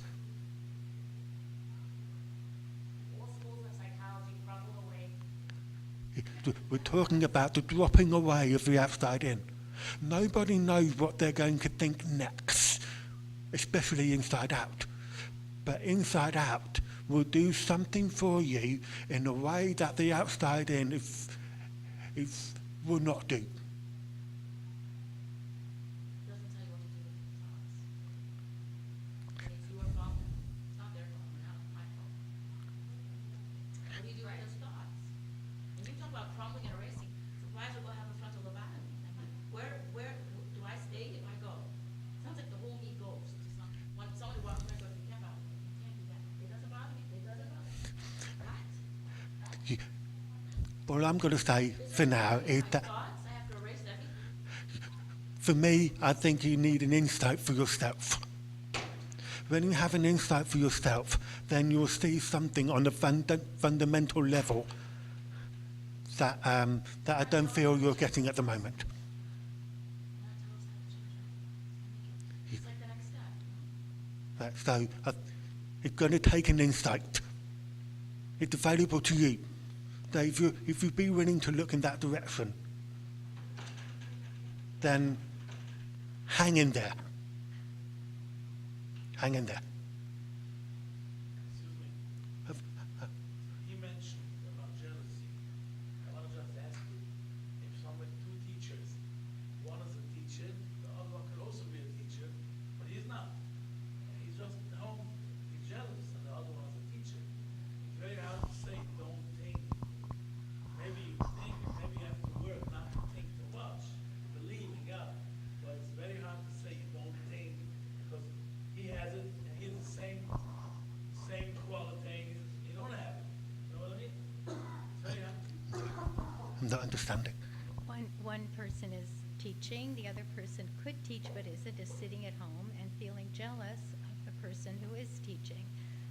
All schools of psychology crumble away. We're talking about the dropping away of the outside in. Nobody knows what they're going to think next, especially inside out. But inside out will do something for you in a way that the outside in will not do. Doesn't tell you what to do with your thoughts. It's your fault. It's not their fault. Not my fault. What do you do with those thoughts? When you talk about crumbling and erasing, surprise will go have a frontal lobotomy. Where do I stay if I go? Sounds like the whole me goes. It's just not, when somebody walks by and goes, you can't bother me. You can't do that. It doesn't bother me. It doesn't bother me. What? All I'm going to say for now is that, Thoughts? I have to erase everything. for me, I think you need an insight for yourself. When you have an insight for yourself, then you'll see something on a fundamental level that I don't feel you're getting at the moment. Not tell us how to change it. It's like the next step. Right, so it's going to take an insight. It's available to you. So if you be willing to look in that direction, then hang in there. Hang in there. Excuse me. He mentioned about jealousy. I want to just ask you, if someone, two teachers, one is a teacher, the other one could also be a teacher, but he's not. He's just at home, he's jealous, and the other one is a teacher. It's very hard to say, don't think. Maybe you think, maybe you have to work not to think too much, believe in God. But it's very hard to say you don't think, because he has it, and he has the same quality, you don't have it. You know what I mean? It's very hard. I'm not understanding. One person is teaching, the other person could teach but isn't, is sitting at home and feeling jealous of the person who is teaching.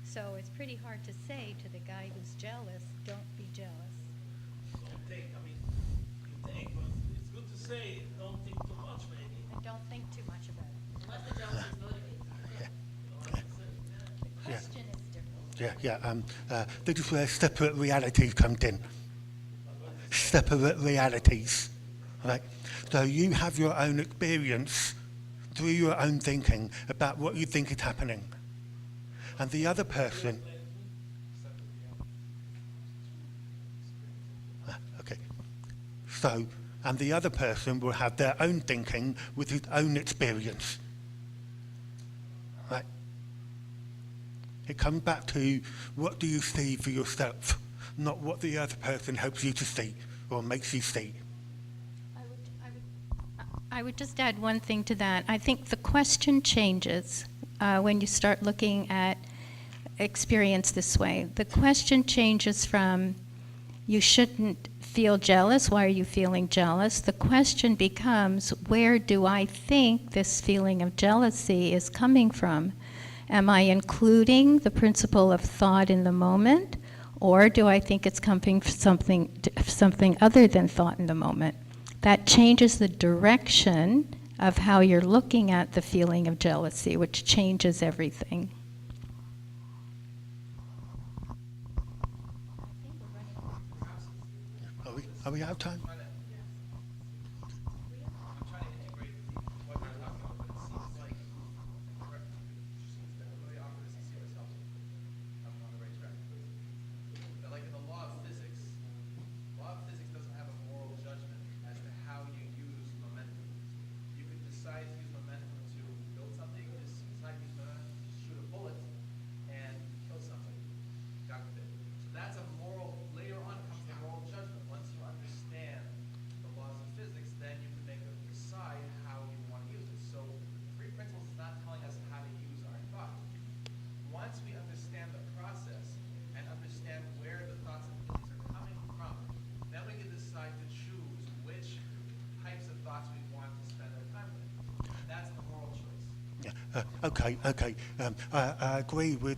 So it's pretty hard to say to the guy who's jealous, don't be jealous. Don't think, I mean, you think, but it's good to say, don't think too much, maybe. And don't think too much about it. Unless the jealousy is motivated. The question is different. This is where separate realities comes in. Separate realities, right? So you have your own experience through your own thinking about what you think is happening. And the other person, okay, so, and the other person will have their own thinking with his own experience, right? It comes back to what do you see for yourself, not what the other person helps you to see or makes you see. I would just add one thing to that. I think the question changes when you start looking at experience this way. The question changes from you shouldn't feel jealous, why are you feeling jealous? The question becomes, where do I think this feeling of jealousy is coming from? Am I including the principle of thought in the moment, or do I think it's coming from something other than thought in the moment? That changes the direction of how you're looking at the feeling of jealousy, which changes everything. Are we out of time? I'm trying to integrate what you're talking about, but it seems like really awkward to see myself. I'm on the right track. But like in the law of physics doesn't have a moral judgment as to how you use momentum. You could decide to use momentum to build something, you decide to use momentum to shoot a bullet and kill something. God forbid. So that's a moral, later on comes the moral judgment. Once you understand the laws of physics, then you can decide how you want to use it. So three principles is not telling us how to use our thought. Once we understand the process and understand where the thoughts and feelings are coming from, then we can decide to choose which types of thoughts we want to spend our time with. That's the moral choice. Okay. I agree with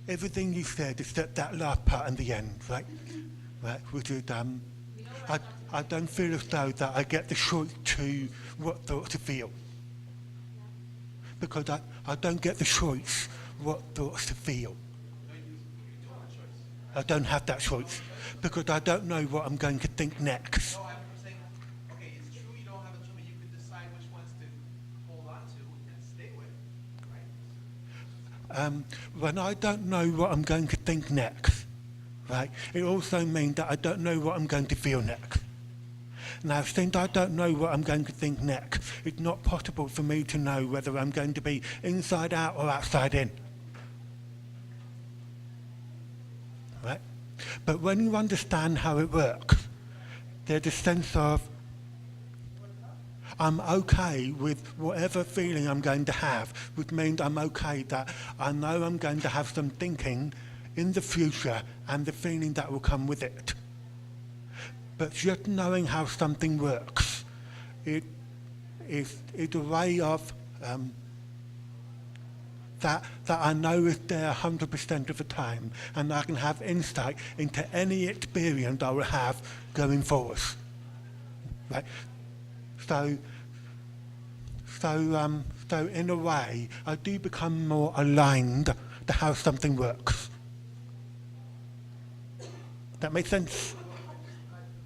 everything you said except that last part in the end, right? Right, which is, I don't feel as though that I get the choice to what thoughts to feel. Because I don't get the choice what thoughts to feel. I don't have that choice because I don't know what I'm going to think next. No, I'm saying, okay, it's true you don't have a choice, but you can decide which ones to hold on to and stay with, right? When I don't know what I'm going to think next, right, it also means that I don't know what I'm going to feel next. Now, since I don't know what I'm going to think next, it's not possible for me to know whether I'm going to be inside out or outside in. Right? But when you understand how it works, there's a sense of I'm okay with whatever feeling I'm going to have, which means I'm okay that I know I'm going to have some thinking in the future and the feeling that will come with it. But just knowing how something works, it is a way of that I know is there 100% of the time, and I can have insight into any experience I will have going forward. Right? So in a way, I do become more aligned to how something works. That makes sense? The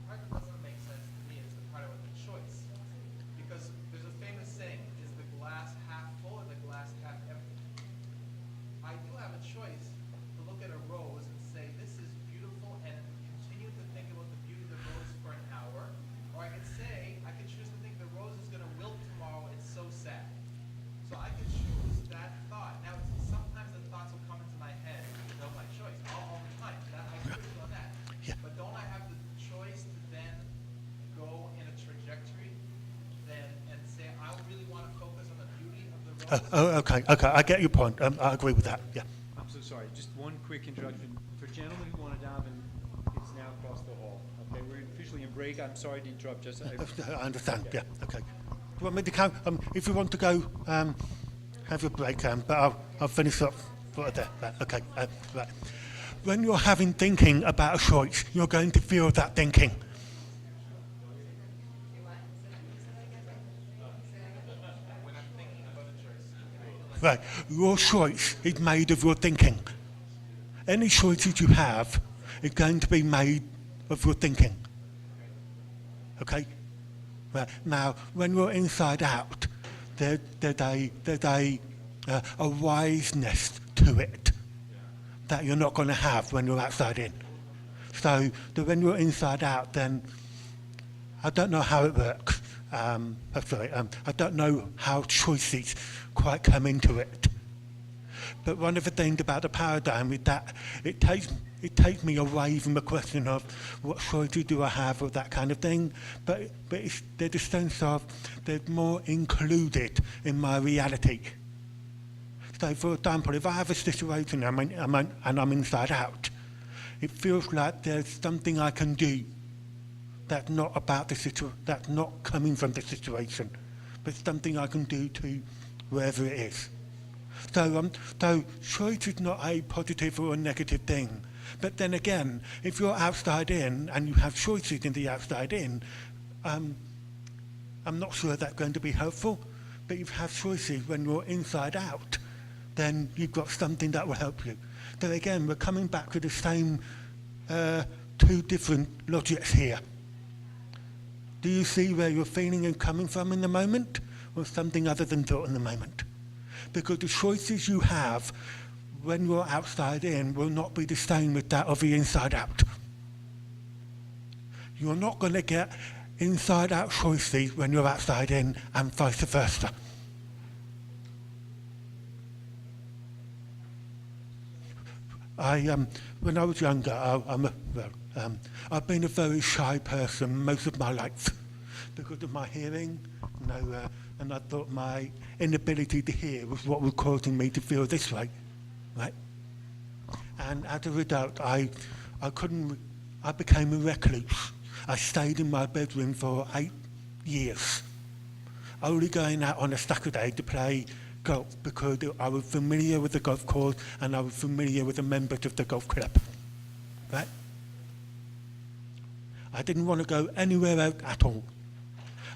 part that doesn't make sense to me is the part with the choice. Because there's a famous saying, is the glass half full or the glass half empty? I do have a choice to look at a rose and say, this is beautiful, and continue to think about the beauty of the rose for an hour. Or I could say, I could choose to think the rose is going to wilt tomorrow, it's so sad. So I could choose that thought. Now, sometimes the thoughts will come into my head without my choice, all the time. I agree with you on that. Yeah. But don't I have the choice to then go in a trajectory and say, I really want to focus on the beauty of the rose? Okay, I get your point. I agree with that, yeah. I'm so sorry, just one quick introduction. For gentlemen who want to daven, it's now across the hall. Okay, we're officially in break. I'm sorry to interrupt, just I understand, yeah, okay. Do you want me to come? If you want to go, have your break, but I'll finish up Right there. Right. Okay. Right. When you're having thinking about a choice, you're going to feel that thinking. Right. Your choice is made of your thinking. Any choices you have is going to be made of your thinking. Okay? Right. Now, when you're inside out, there's a wiseness to it that you're not going to have when you're outside in. So when you're inside out, then I don't know how it works. I don't know how choices quite come into it. But one of the things about the paradigm is that it takes me away from the question of what choices do I have or that kind of thing. But there's a sense of there's more included in my reality. So, for example, if I have a situation and I'm inside out, it feels like there's something I can do that's not about that's not coming from the situation, but something I can do to wherever it is. So choice is not a positive or a negative thing. But then again, if you're outside in and you have choices in the outside in, I'm not sure that's going to be helpful. But if you have choices when you're inside out, then you've got something that will help you. So again, we're coming back to the same two different logics here. Do you see where you're feeling and coming from in the moment, or something other than thought in the moment? Because the choices you have when you're outside in will not be the same as that of the inside out. You're not going to get inside out choices when you're outside in, and vice versa. When I was younger, I've been a very shy person most of my life because of my hearing, and I thought my inability to hear was what was causing me to feel this way, right? And as a result, I became a recluse. I stayed in my bedroom for 8 years, only going out on a Saturday to play golf because I was familiar with the golf course and I was familiar with the members of the golf club, right? I didn't want to go anywhere else at all.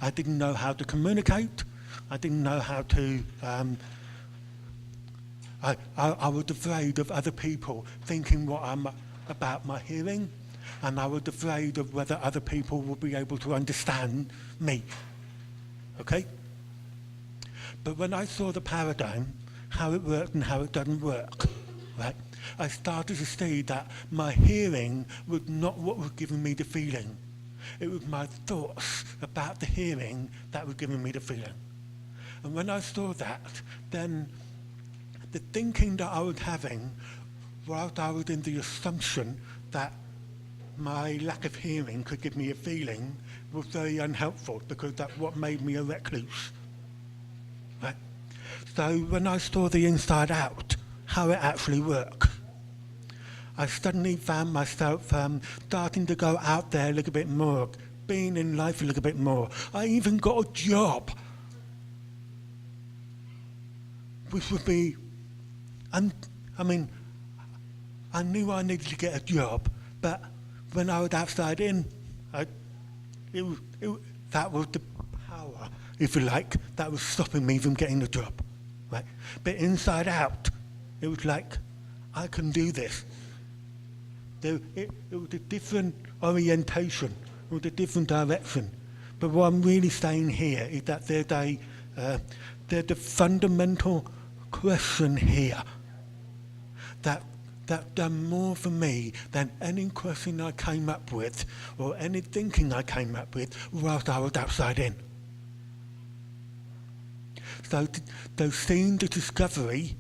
I didn't know how to communicate. I didn't know how to. I was afraid of other people thinking what I'm about my hearing, and I was afraid of whether other people would be able to understand me. Okay? But when I saw the paradigm, how it worked and how it doesn't work, right? I started to see that my hearing was not what was giving me the feeling. It was my thoughts about the hearing that was giving me the feeling. And when I saw that, then the thinking that I was having, whilst I was in the assumption that my lack of hearing could give me a feeling, was very unhelpful because that's what made me a recluse. Right? So when I saw the inside out, how it actually worked, I suddenly found myself starting to go out there a little bit more, being in life a little bit more. I even got a job, which would be, I knew I needed to get a job, but when I was outside in, that was the power, if you like, that was stopping me from getting the job, right? But inside out, it was like, I can do this. It was a different orientation, it was a different direction. But what I'm really saying here is that there's a fundamental question here that done more for me than any question I came up with or any thinking I came up with whilst I was outside in. So seeing the discovery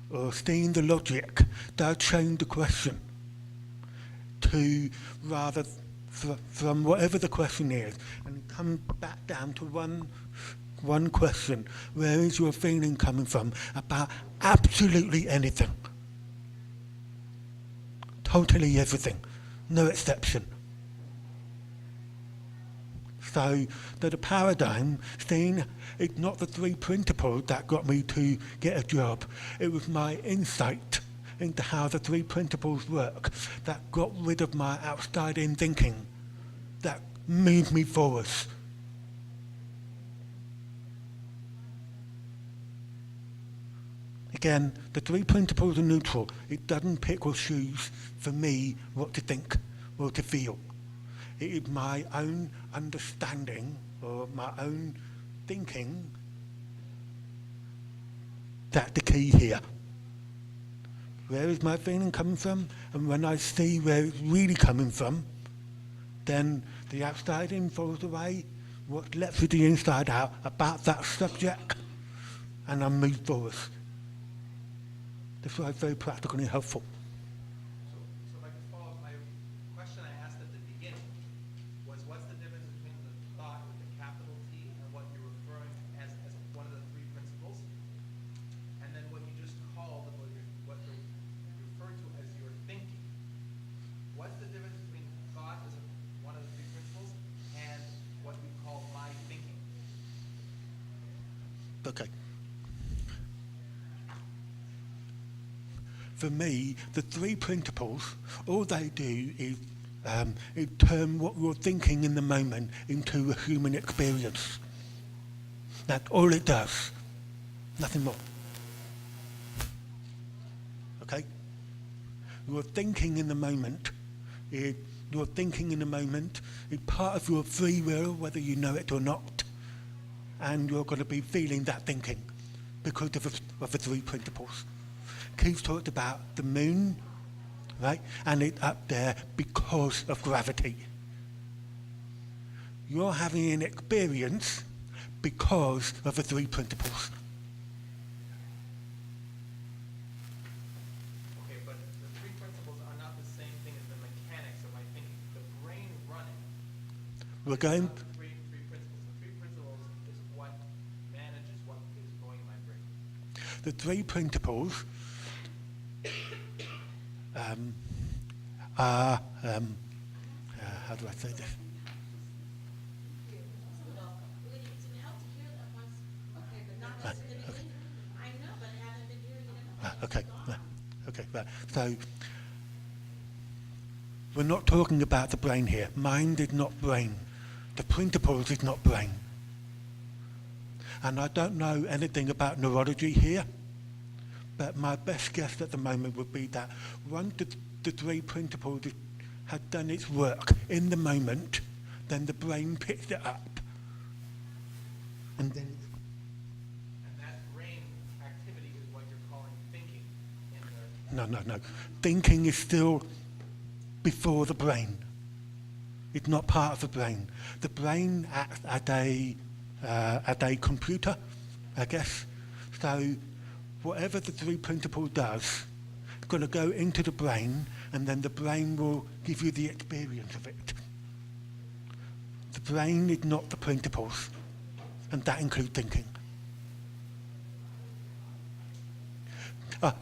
or seeing the logic, that changed the question to rather from whatever the question is and come back down to one question. Where is your feeling coming from about absolutely anything? Totally everything, no exception. So that the paradigm thing, it's not the three principles that got me to get a job. It was my insight into how the three principles work that got rid of my outside-in thinking, that moved me forward. Again, the three principles are neutral. It doesn't pick or choose for me what to think or to feel. It is my own understanding or my own thinking that's the key here. Where is my feeling coming from? And when I see where it's really coming from, then the outside in falls away. What's left with the inside out about that subject, and I move forward. That's why it's very practical and helpful. So if I could follow up, my question I asked at the beginning was, what's the difference between the thought with the capital T and what you're referring as one of the three principles, and then what you just called, what you referred to as your thinking? What's the difference between thought as one of the three principles and what you call my thinking? Okay. For me, the three principles, all they do is turn what you're thinking in the moment into a human experience. That's all it does, nothing more. Okay? Your thinking in the moment is part of your free will, whether you know it or not, and you're going to be feeling that thinking because of the three principles. Keith talked about the moon, right? And it's up there because of gravity. You're having an experience because of the three principles. Okay, but the three principles are not the same thing as the mechanics of my thinking. The brain running We're is going. not the three principles. The three principles is what manages what is going in my brain. The three principles are, how do I say this? Right, okay. I know, but I haven't been hearing it enough. Okay, okay, right. So we're not talking about the brain here. Mind is not brain. The principles is not brain. And I don't know anything about neurology here, but my best guess at the moment would be that once the three principles had done its work in the moment, then the brain picks it up. And then And that brain activity is what you're calling thinking in the No. Thinking is still before the brain. It's not part of the brain. The brain acts as a computer, I guess. So whatever the three principles does, it's going to go into the brain, and then the brain will give you the experience of it. The brain is not the principles, and that includes thinking.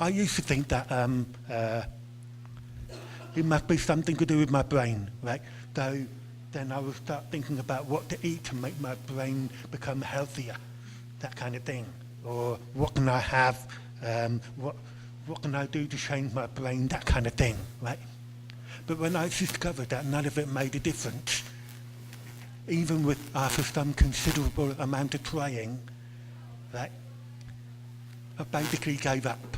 I used to think that it must be something to do with my brain, right? So then I would start thinking about what to eat to make my brain become healthier, that kind of thing. Or what can I have, what can I do to change my brain, that kind of thing, right? But when I discovered that none of it made a difference, even with after some considerable amount of trying, right, I basically gave up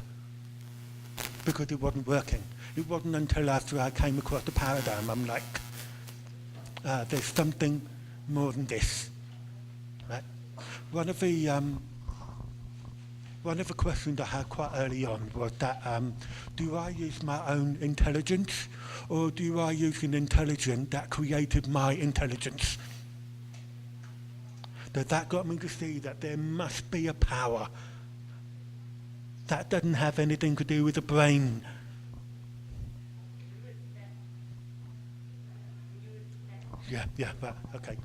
because it wasn't working. It wasn't until after I came across the paradigm, I'm like, there's something more than this, right? One of the questions I had quite early on was that, do I use my own intelligence, or do I use an intelligence that created my intelligence? That got me to see that there must be a power that doesn't have anything to do with the brain. Yeah, right, okay.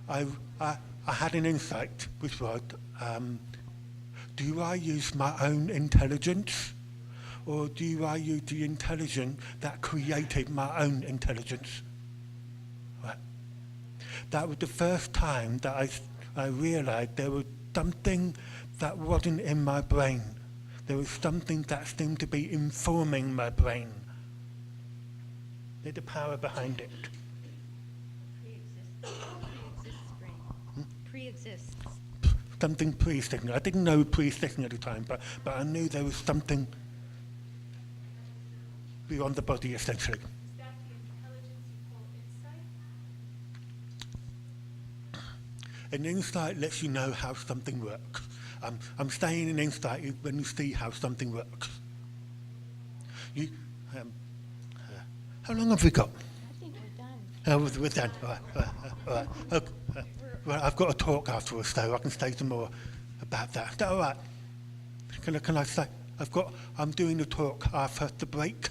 I had an insight, which was, do I use my own intelligence, or do I use the intelligence that created my own intelligence? Right. that was the first time that I realized there was something that wasn't in my brain. There was something that seemed to be informing my brain. There's the power behind it. Pre-exists. Something pre-existing. I didn't know pre-existing at the time, but I knew there was something beyond the body, essentially. Is that the intelligence you call insight? An insight lets you know how something works. I'm saying an insight is when you see how something works. You, how long have we got? I think we're done. We're done. All right. Okay. Well, I've got to talk afterwards, so I can say some more about that. Is that all right? Can I say? I'm doing the talk after the break,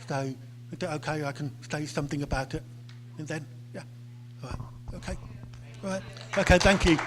so is that okay? I can say something about it, and then, yeah. All right. Okay. All right. Okay. Thank you.